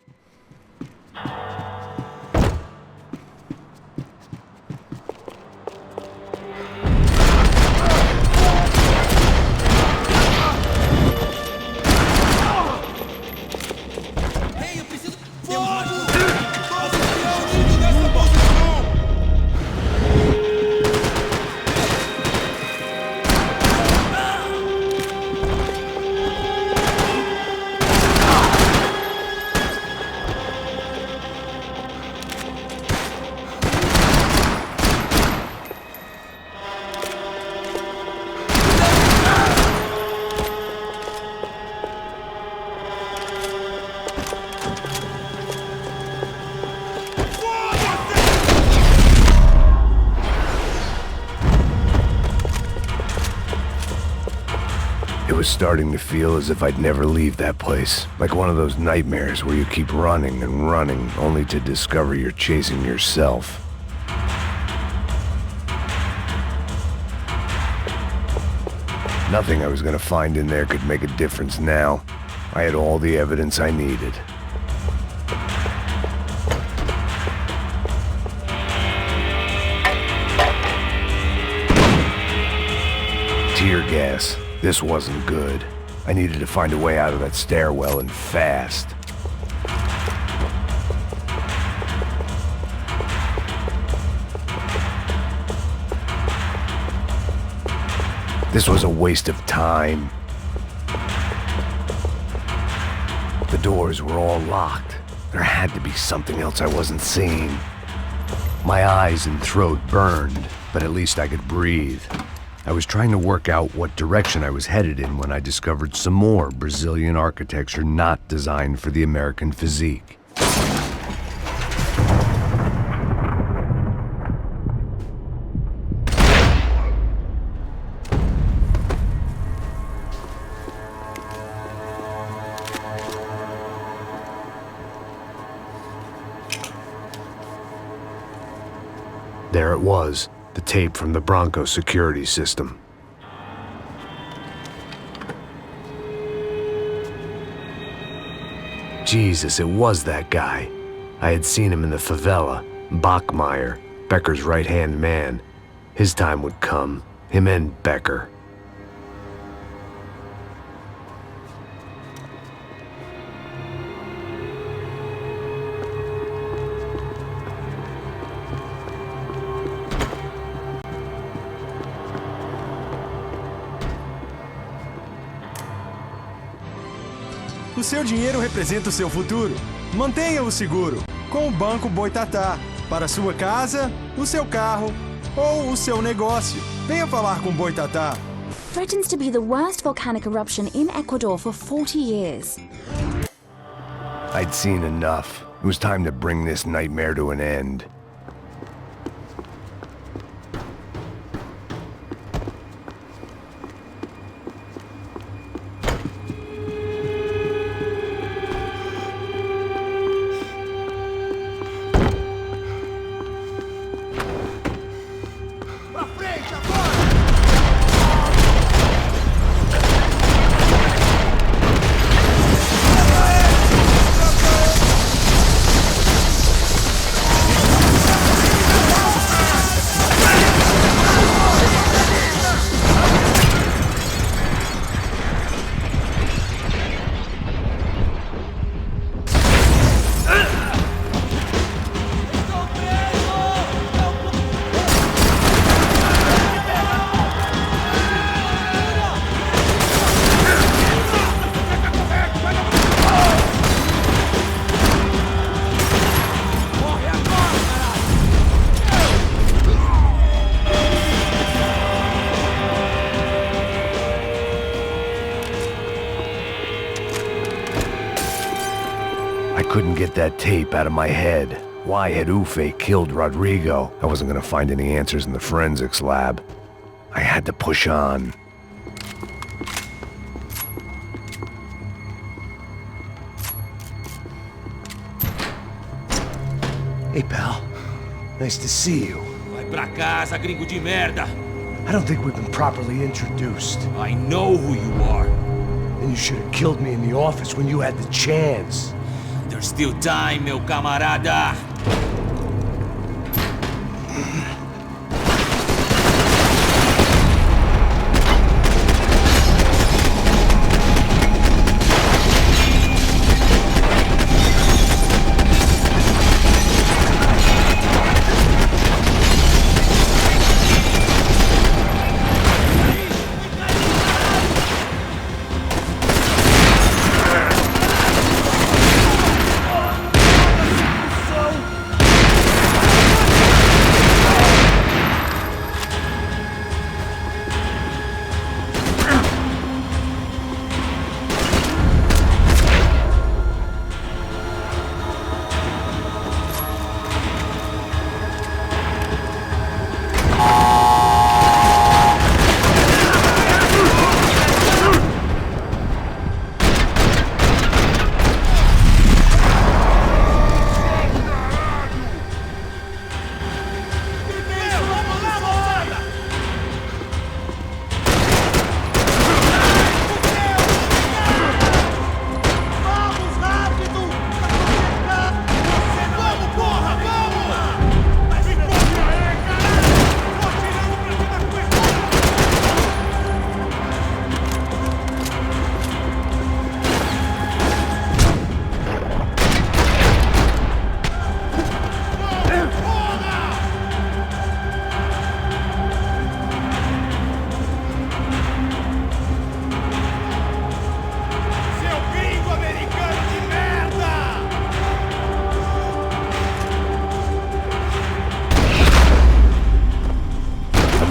It was starting to feel as if I'd never leave that place. Like one of those nightmares where you keep running and running, only to discover you're chasing yourself. Nothing I was gonna find in there could make a difference now. I had all the evidence I needed. Tear gas. This wasn't good. I needed to find a way out of that stairwell, and fast. This was a waste of time. The doors were all locked. There had to be something else I wasn't seeing. My eyes and throat burned, but at least I could breathe. I was trying to work out what direction I was headed in when I discovered some more Brazilian architecture not designed for the American physique. There it was. The tape from the Bronco security system. Jesus, it was that guy. I had seen him in the favela, Bachmeyer, Becker's right-hand man. His time would come, him and Becker. O seu dinheiro representa o seu futuro. Mantenha-o seguro com o Banco Boitatá. Para sua casa, o seu carro ou o seu negócio. Venha falar com Boitatá. Threatens to be the worst volcanic eruption in Ecuador for 40 years. I'd seen enough. It was time to bring this nightmare to an end. couldn't get that tape out of my head. Why had Ufe killed Rodrigo? I wasn't gonna find any answers in the forensics lab. I had to push on. Hey, pal. Nice to see you. Vai pra casa, gringo de merda. I don't think we've been properly introduced. I know who you are. And you should have killed me in the office when you had the chance. There's still time, meu camarada.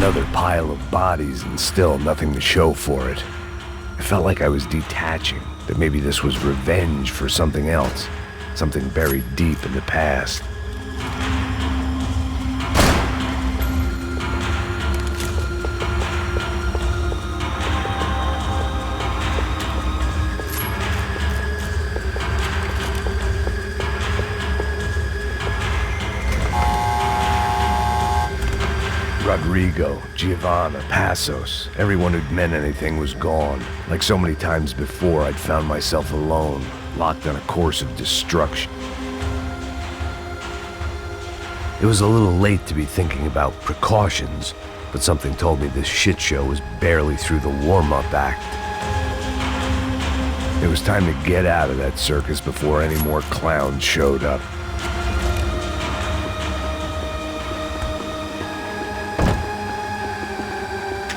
Another pile of bodies and still nothing to show for it. I felt like I was detaching, that maybe this was revenge for something else, something buried deep in the past. Rodrigo, Giovanna, Passos, everyone who'd meant anything was gone. Like so many times before, I'd found myself alone, locked on a course of destruction. It was a little late to be thinking about precautions, but something told me this shit show was barely through the warm-up act. It was time to get out of that circus before any more clowns showed up.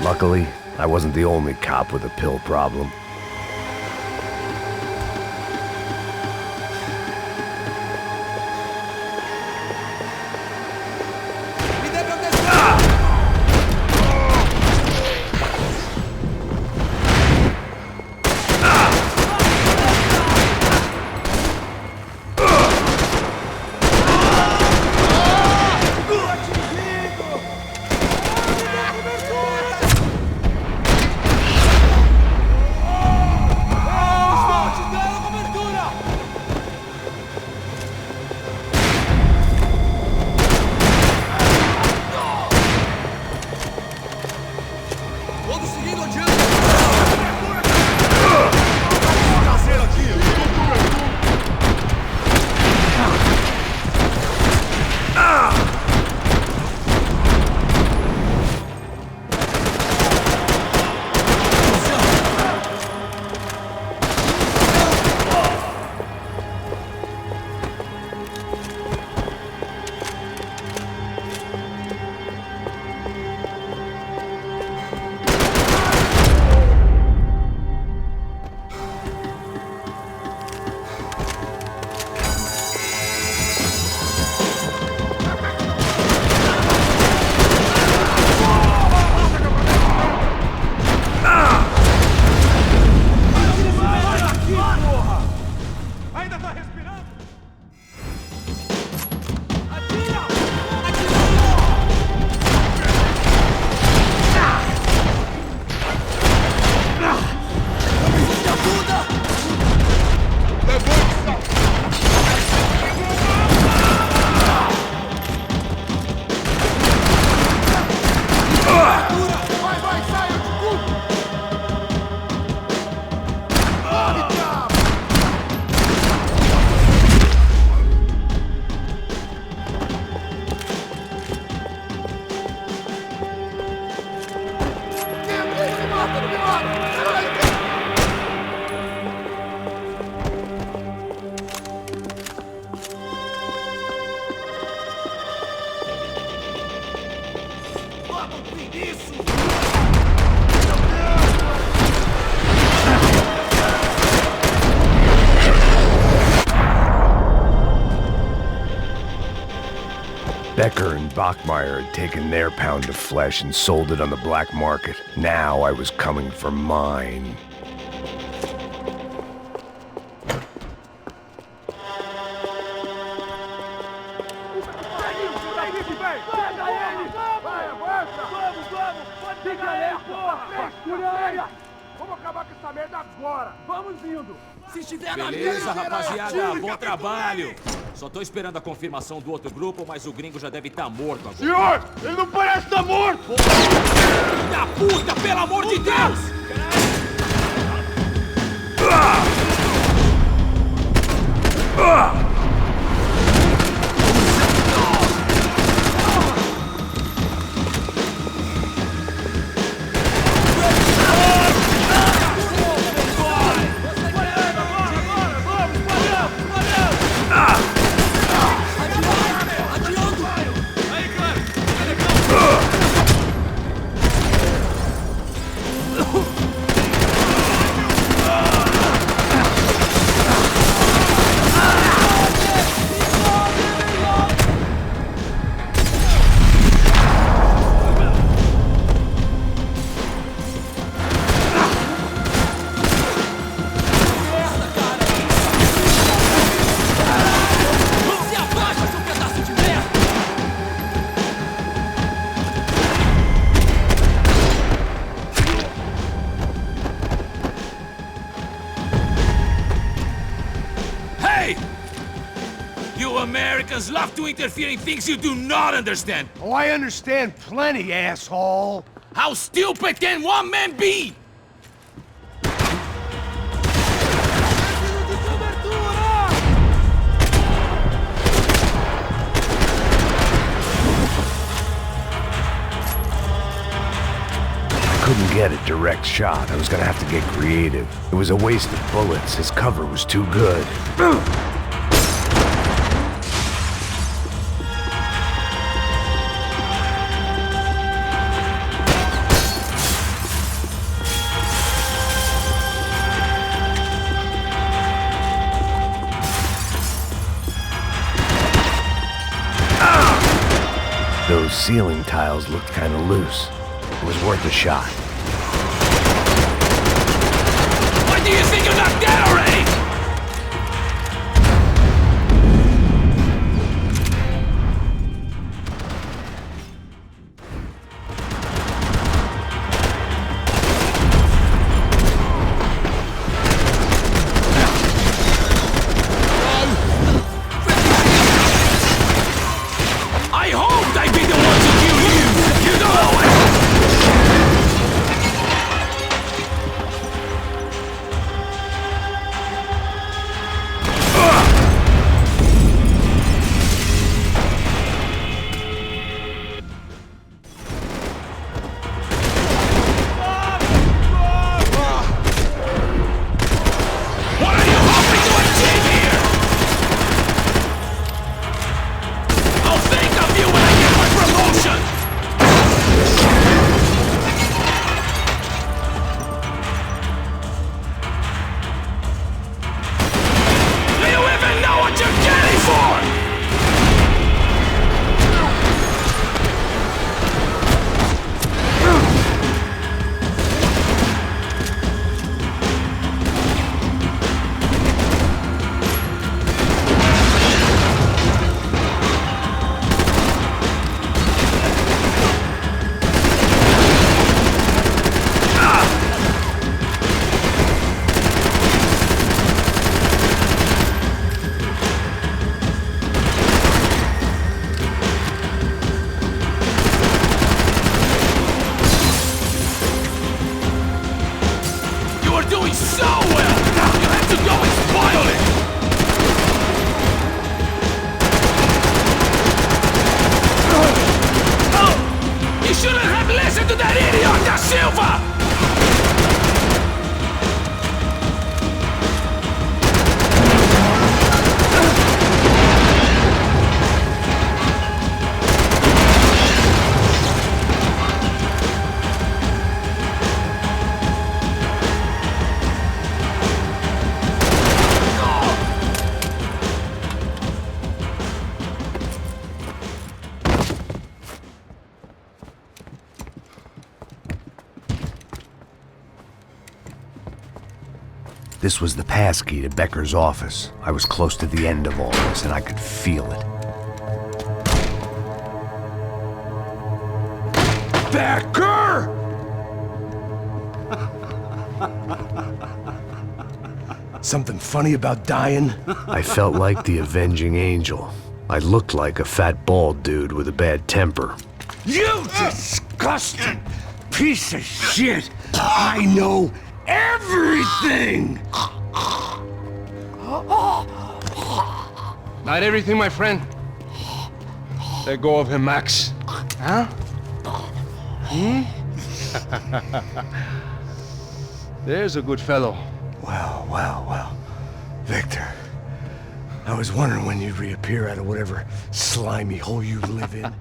Luckily, I wasn't the only cop with a pill problem. Becker and Bachmeyer had taken their pound of flesh and sold it on the black market. Now I was coming for mine. Beleza, rapaziada, bom trabalho. Só tô esperando a confirmação do outro grupo, mas o gringo já deve estar morto agora. Senhor, ele não parece estar morto! Filho da puta, pelo amor de Deus! Americans love to interfere in things you do not understand. Oh, I understand plenty, asshole. How stupid can one man be? Couldn't get a direct shot. I was gonna have to get creative. It was a waste of bullets. His cover was too good. Those ceiling tiles looked kinda loose. It was worth a shot. What do you think you're not dead already? I hoped I'd be the one to kill you! You don't know it! This was the passkey to Becker's office. I was close to the end of all this, and I could feel it. Becker! Something funny about dying? I felt like the avenging angel. I looked like a fat bald dude with a bad temper. You disgusting piece of shit! I know everything! Not everything, my friend. Let go of him, Max. Huh? There's a good fellow. Well. Victor, I was wondering when you'd reappear out of whatever slimy hole you live in.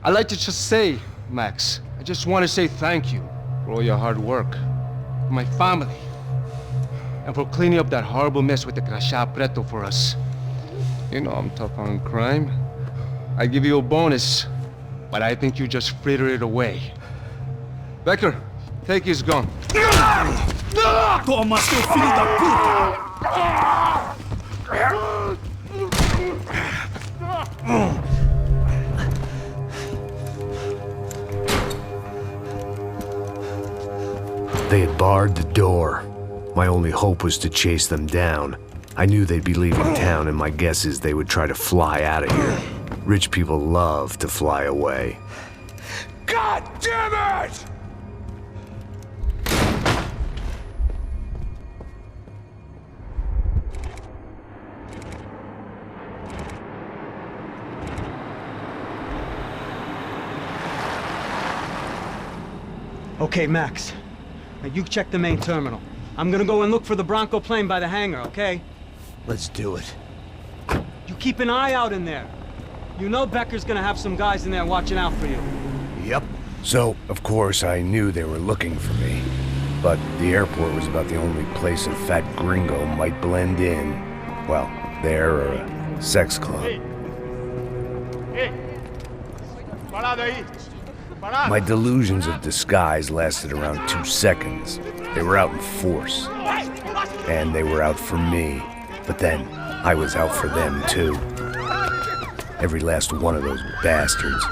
I'd like to just say, Max, I just want to say thank you for all your hard work, for my family, and for cleaning up that horrible mess with the Crachá Preto for us. You know I'm tough on crime. I give you a bonus, but I think you just fritter it away. Becker, take his gun. Toma, seu filho da puta! They had barred the door. My only hope was to chase them down. I knew they'd be leaving town, and my guess is they would try to fly out of here. Rich people love to fly away. God damn it! Okay, Max. Now you check the main terminal. I'm gonna go and look for the Bronco plane by the hangar, okay? Let's do it. You keep an eye out in there. You know Becker's gonna have some guys in there watching out for you. Yep. So, of course, I knew they were looking for me. But the airport was about the only place a fat gringo might blend in. Well, there or a sex club. My delusions of disguise lasted around 2 seconds. They were out in force. And they were out for me. But then, I was out for them too. Every last one of those bastards.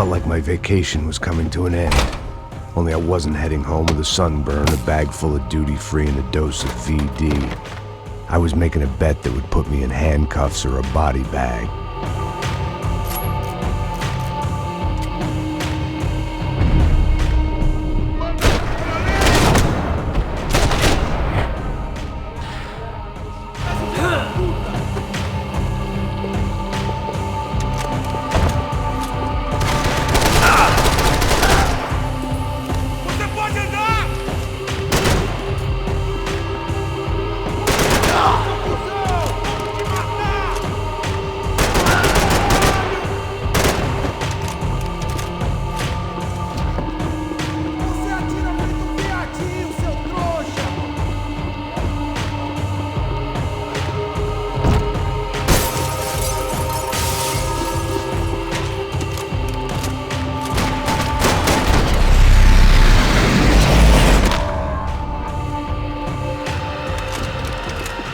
felt like my vacation was coming to an end. Only I wasn't heading home with a sunburn, a bag full of duty-free, and a dose of VD. I was making a bet that would put me in handcuffs or a body bag.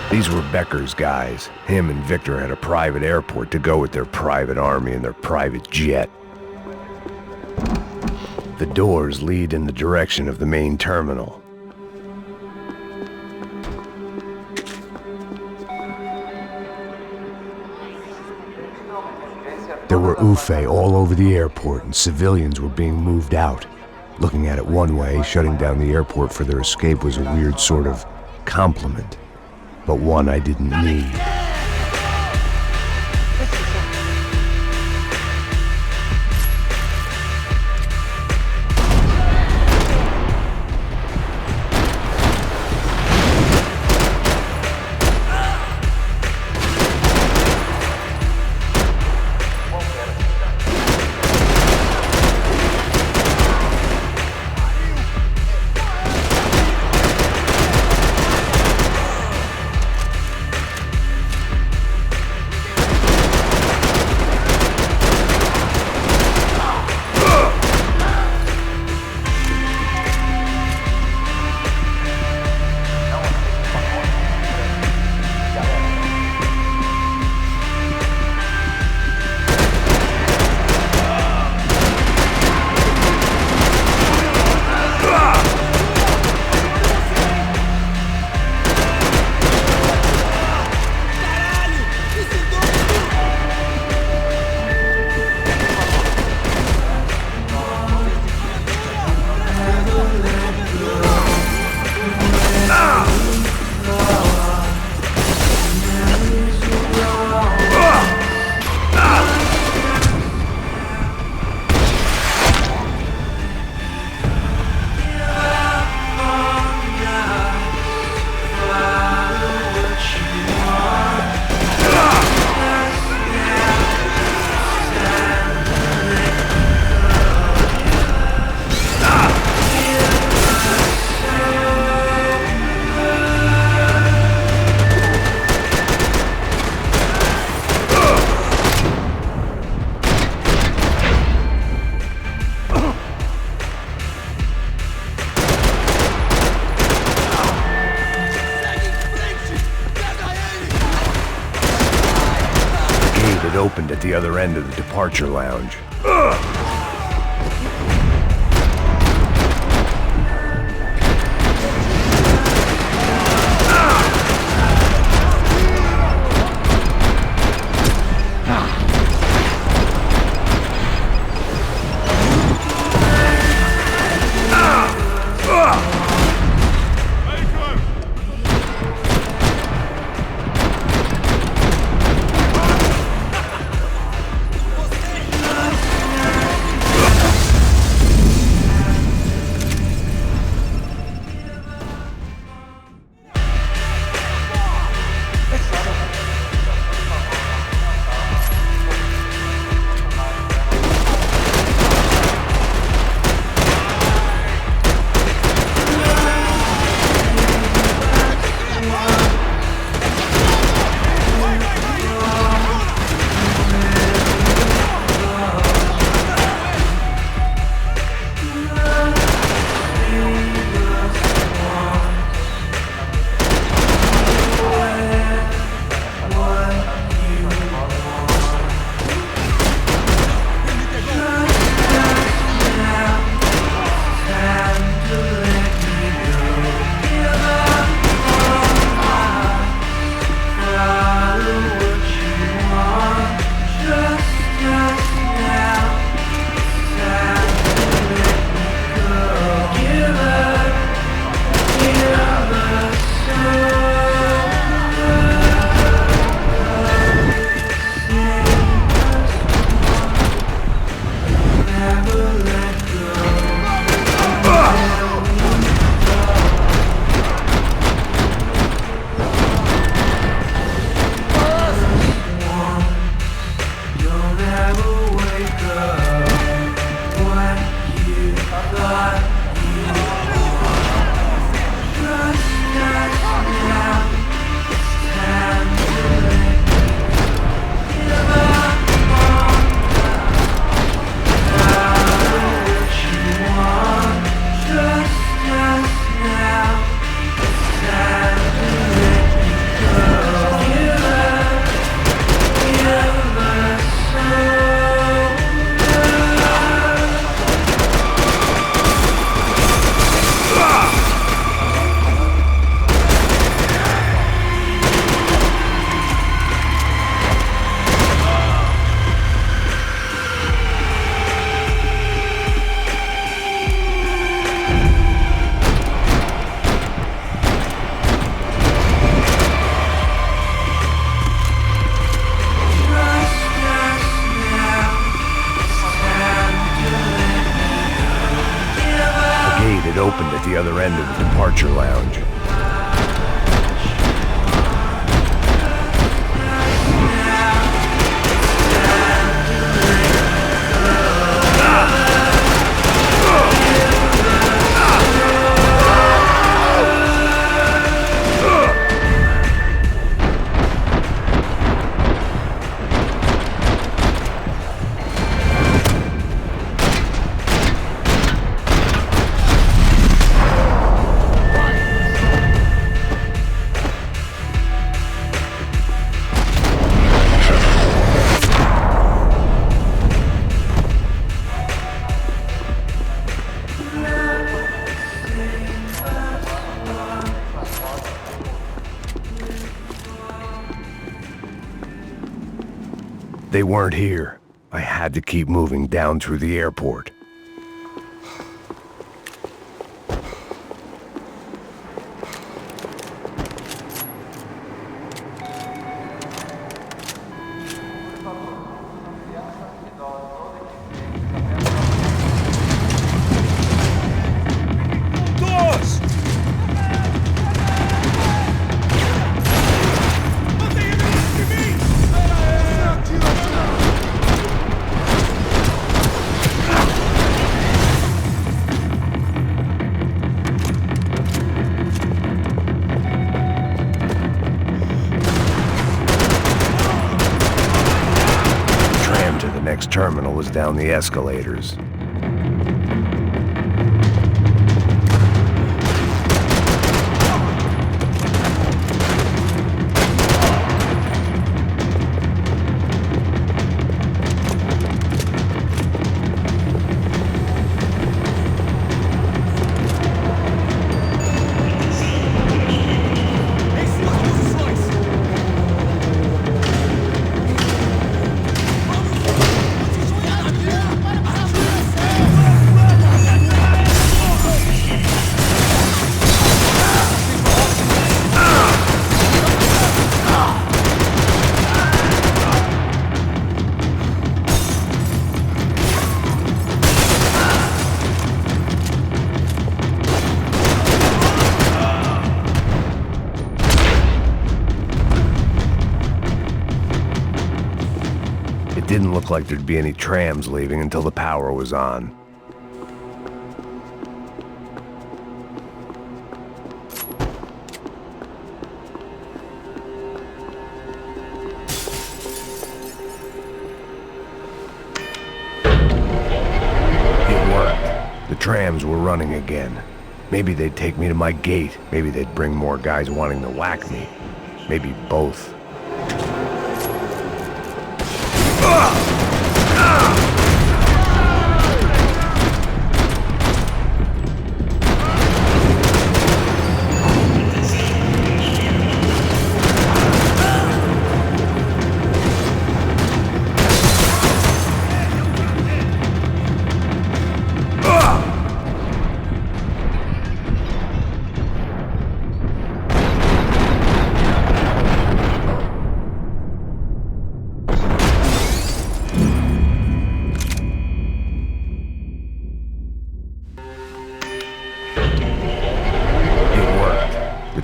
These were Becker's guys. Him and Victor had a private airport to go with their private army and their private jet. The doors lead in the direction of the main terminal. There were UFE all over the airport, and civilians were being moved out. Looking at it one way, shutting down the airport for their escape was a weird sort of compliment, but one I didn't need. Opened at the other end of the departure lounge. the other end of the departure lounge. They weren't here. I had to keep moving down through the airport. Next terminal was down the escalators. It didn't look like there'd be any trams leaving until the power was on. It worked. The trams were running again. Maybe they'd take me to my gate. Maybe they'd bring more guys wanting to whack me. Maybe both.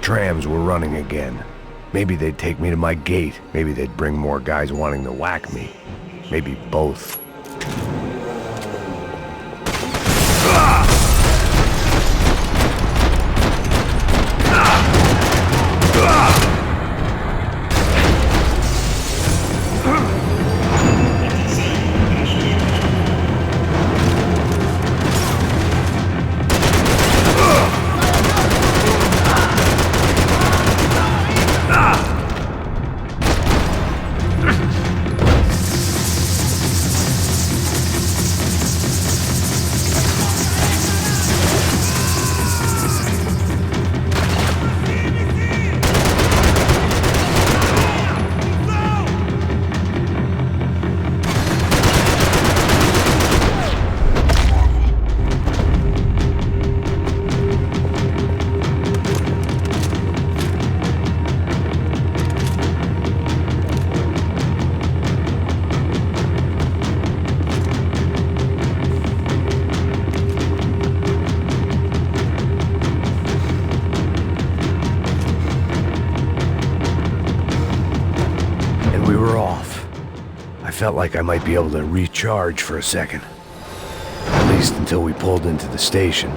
Trams were running again. Maybe they'd take me to my gate. Maybe they'd bring more guys wanting to whack me. Maybe both. were off. I felt like I might be able to recharge for a second. At least until we pulled into the station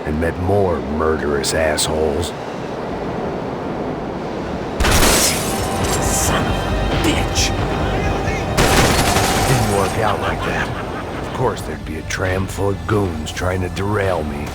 and met more murderous assholes. Son of a bitch! Didn't work out like that. Of course there'd be a tram full of goons trying to derail me.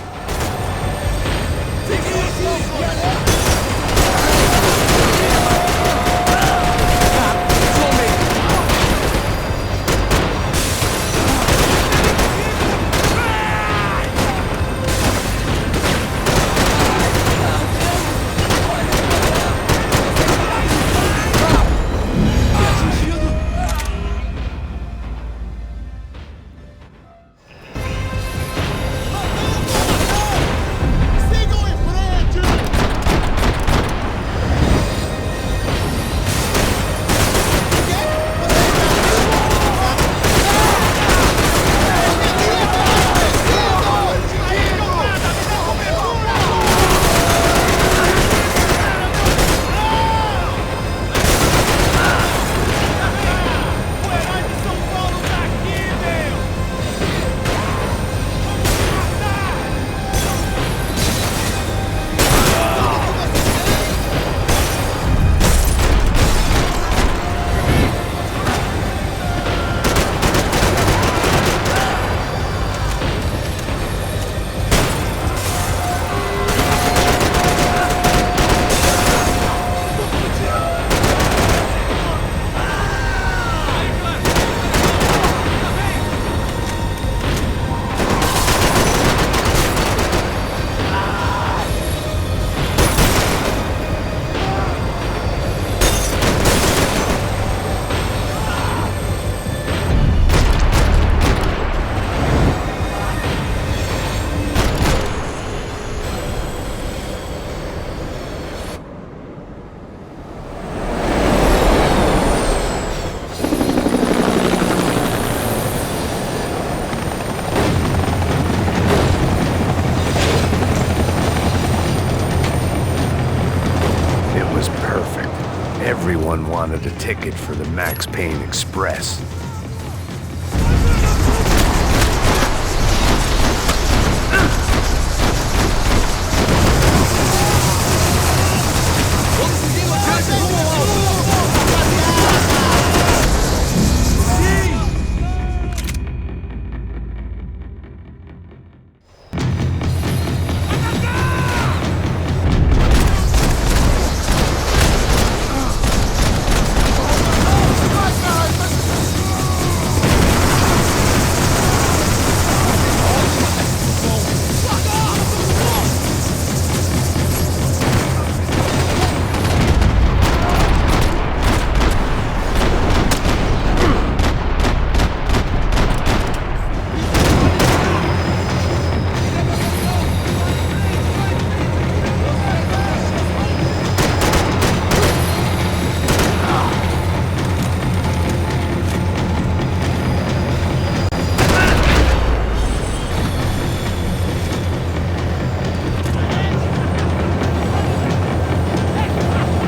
Everyone wanted a ticket for the Max Payne Express.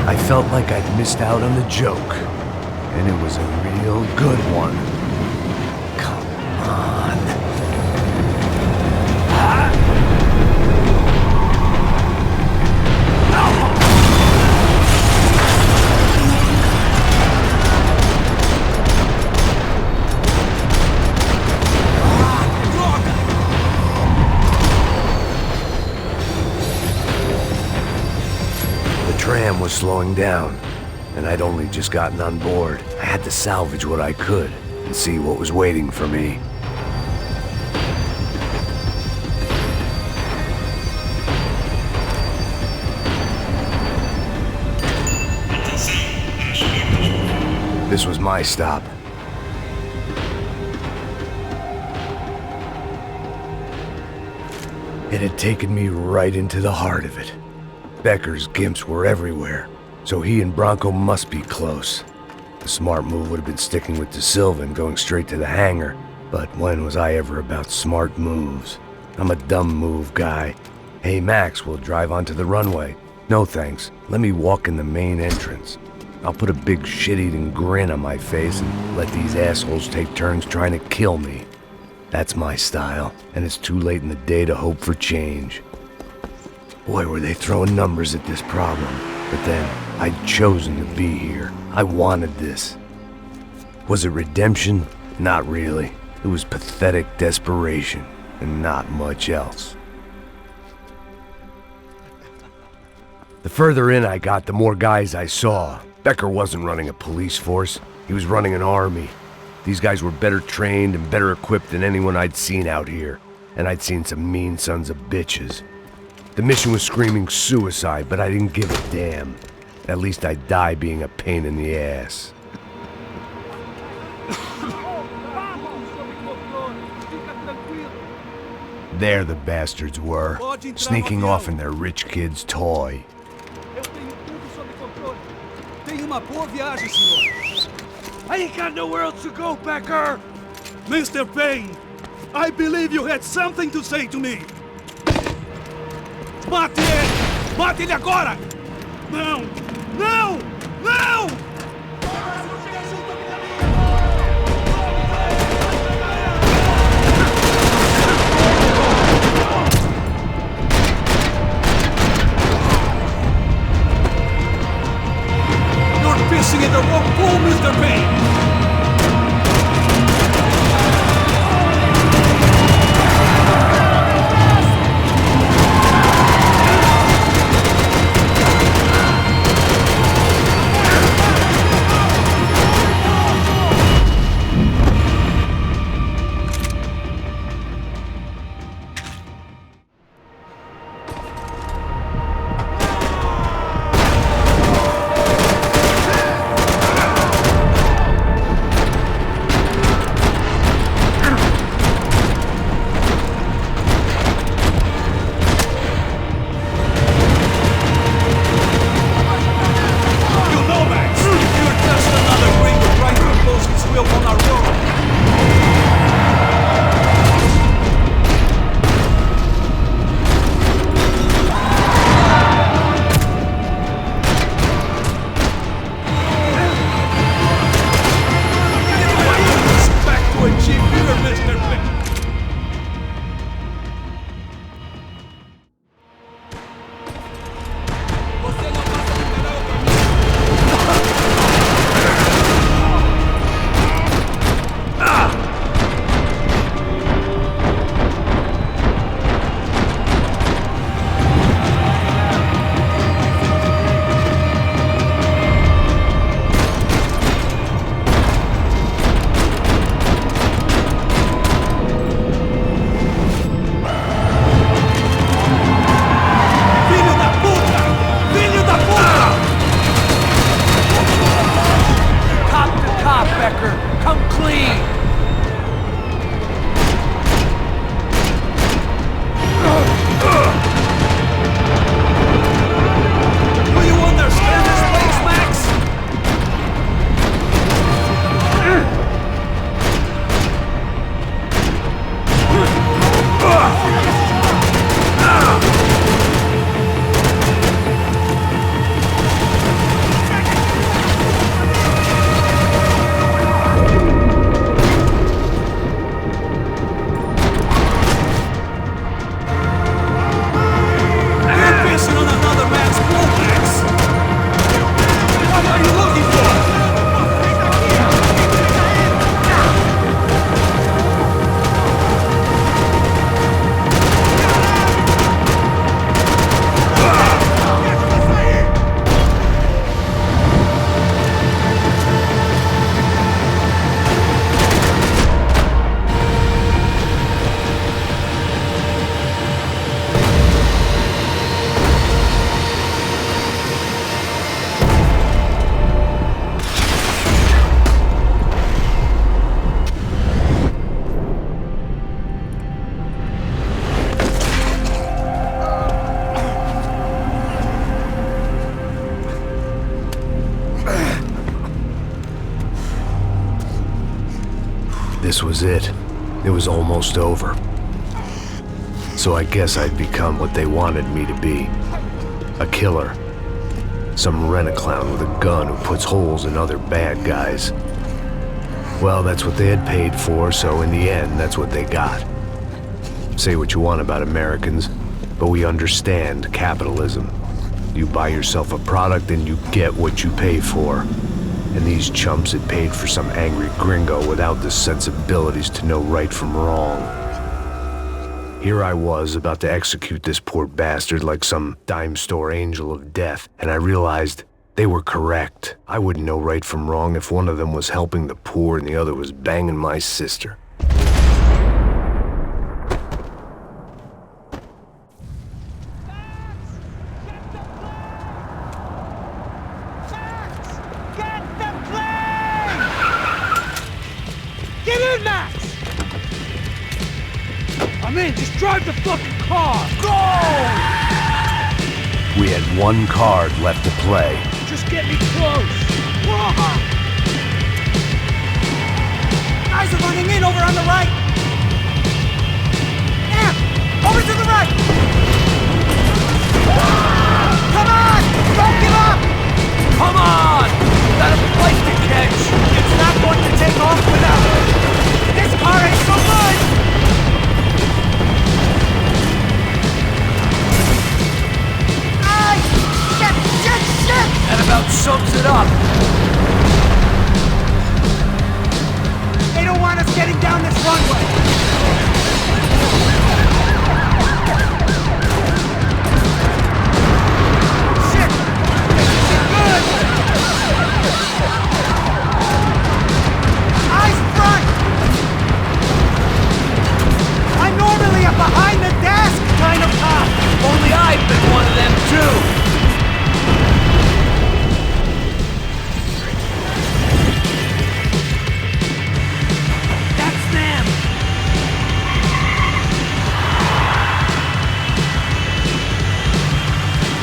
I felt like I'd missed out on the joke, and it was a real good one. Come on. The tram was slowing down, and I'd only just gotten on board. I had to salvage what I could and see what was waiting for me. This was my stop. It had taken me right into the heart of it. Becker's gimps were everywhere, so he and Bronco must be close. The smart move would have been sticking with De Silva and going straight to the hangar, but when was I ever about smart moves? I'm a dumb move guy. Hey Max, we'll drive onto the runway. No thanks, let me walk in the main entrance. I'll put a big shit-eating grin on my face and let these assholes take turns trying to kill me. That's my style, and it's too late in the day to hope for change. Boy, were they throwing numbers at this problem. But then, I'd chosen to be here. I wanted this. Was it redemption? Not really. It was pathetic desperation, and not much else. The further in I got, the more guys I saw. Becker wasn't running a police force. He was running an army. These guys were better trained and better equipped than anyone I'd seen out here. And I'd seen some mean sons of bitches. The mission was screaming suicide, but I didn't give a damn. At least I'd die being a pain in the ass. There the bastards were, sneaking off in their rich kid's toy. Tenha uma boa viagem, senhor. I ain't got nowhere else to go, Becker! Mr. Payne, I believe you had something to say to me. Mate ele! Mate ele agora! Não! Não! Não! Fishing in the wrong pool, Mr. Payne! This was it. It was almost over. So I guess I'd become what they wanted me to be. A killer. Some rent-a-clown with a gun who puts holes in other bad guys. Well, that's what they had paid for, so in the end, that's what they got. Say what you want about Americans, but we understand capitalism. You buy yourself a product and you get what you pay for. And these chumps had paid for some angry gringo without the sensibilities to know right from wrong. Here I was, about to execute this poor bastard like some dime store angel of death, and I realized they were correct. I wouldn't know right from wrong if one of them was helping the poor and the other was banging my sister. Get in, Max! I'm in, just drive the fucking car! Go! We had one card left to play. Just get me close! Whoa! Guys are running in over on the right! Yeah! Over to the right! Come on! Don't give up! Come on! Got a flight to catch! It's not going to take off without us! This car ain't so good! Ay! Shit! That about sums it up. They don't want us getting down this runway! Shit! This isn't good! Eyes front! I'm normally a behind the desk kind of cop! Only I've been one of them too. That's them!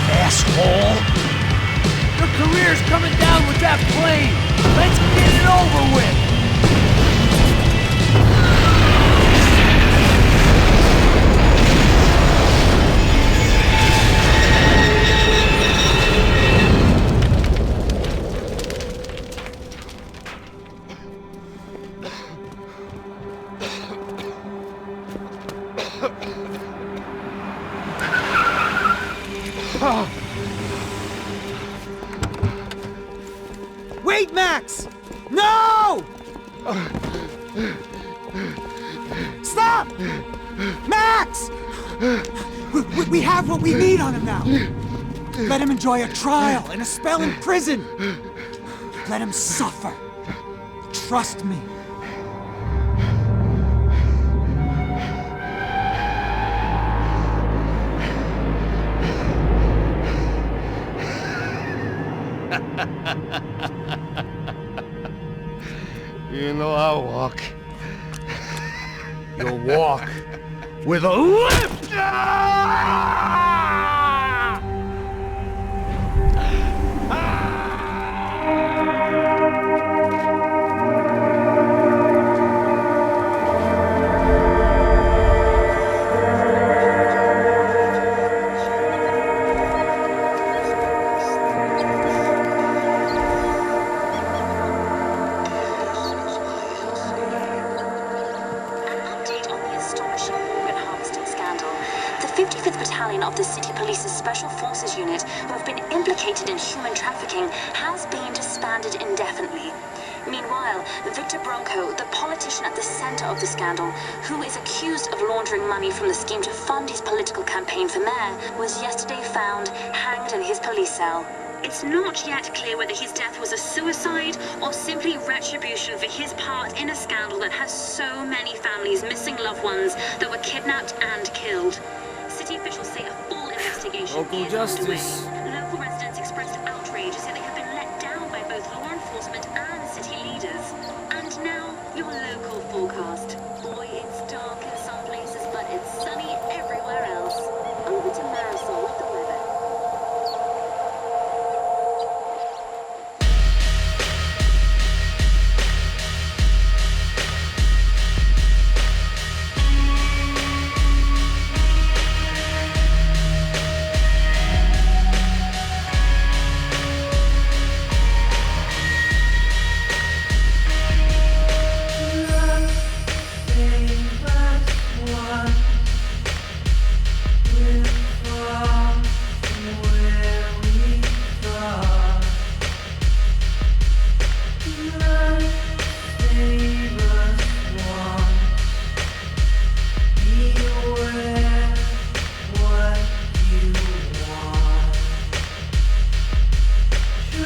Asshole! Your career's coming down with that plane. Let's get it over with. Wait, Max! No! Stop! Max! We have what we need on him now. Let him enjoy a trial and a spell in prison. Let him suffer. Trust me. You know I'll walk. You'll walk with a limp! Of the City Police's Special Forces Unit, who have been implicated in human trafficking, has been disbanded indefinitely. Meanwhile, Victor Bronco, the politician at the center of the scandal, who is accused of laundering money from the scheme to fund his political campaign for mayor, was yesterday found hanged in his police cell. It's not yet clear whether his death was a suicide or simply retribution for his part in a scandal that has so many families missing loved ones that were kidnapped and killed. City officials say a full investigation is justice. underway. Local residents expressed outrage, say they have been let down by both law enforcement and city leaders. And now, your local forecast. Boy, it's dark in some places, but it's sunny everywhere else. Over to Marisol with the weather.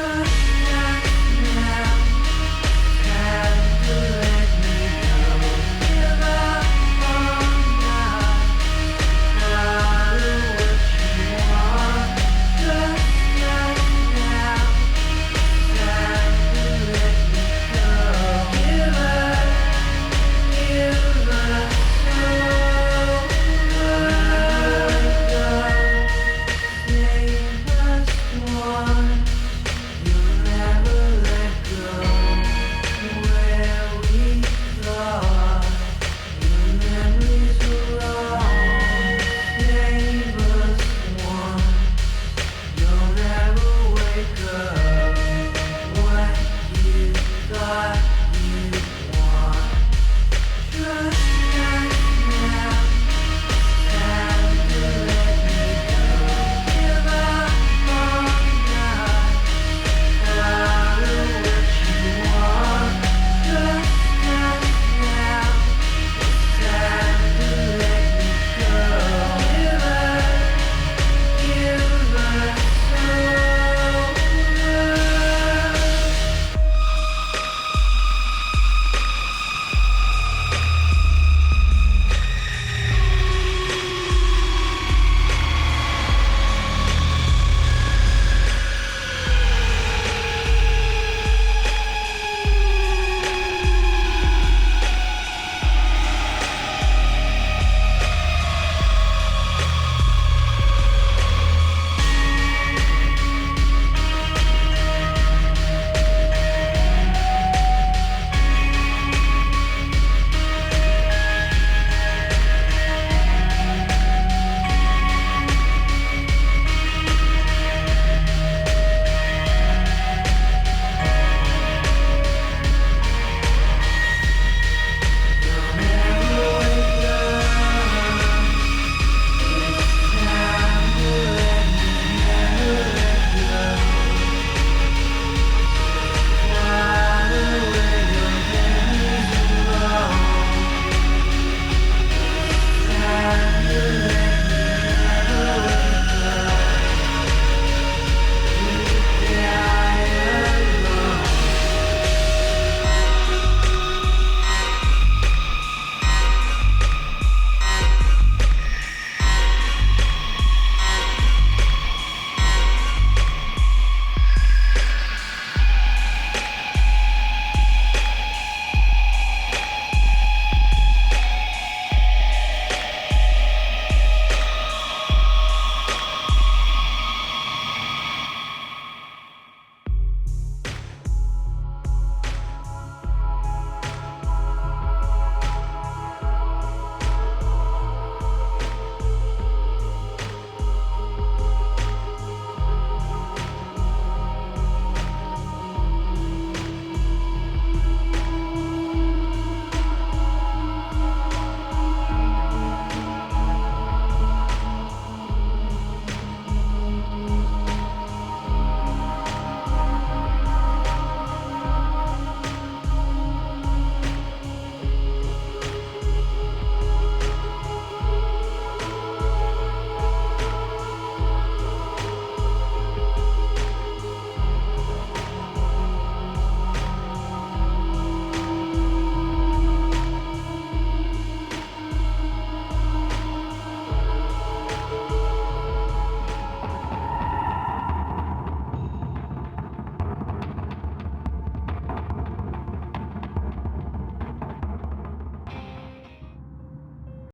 Rockstar.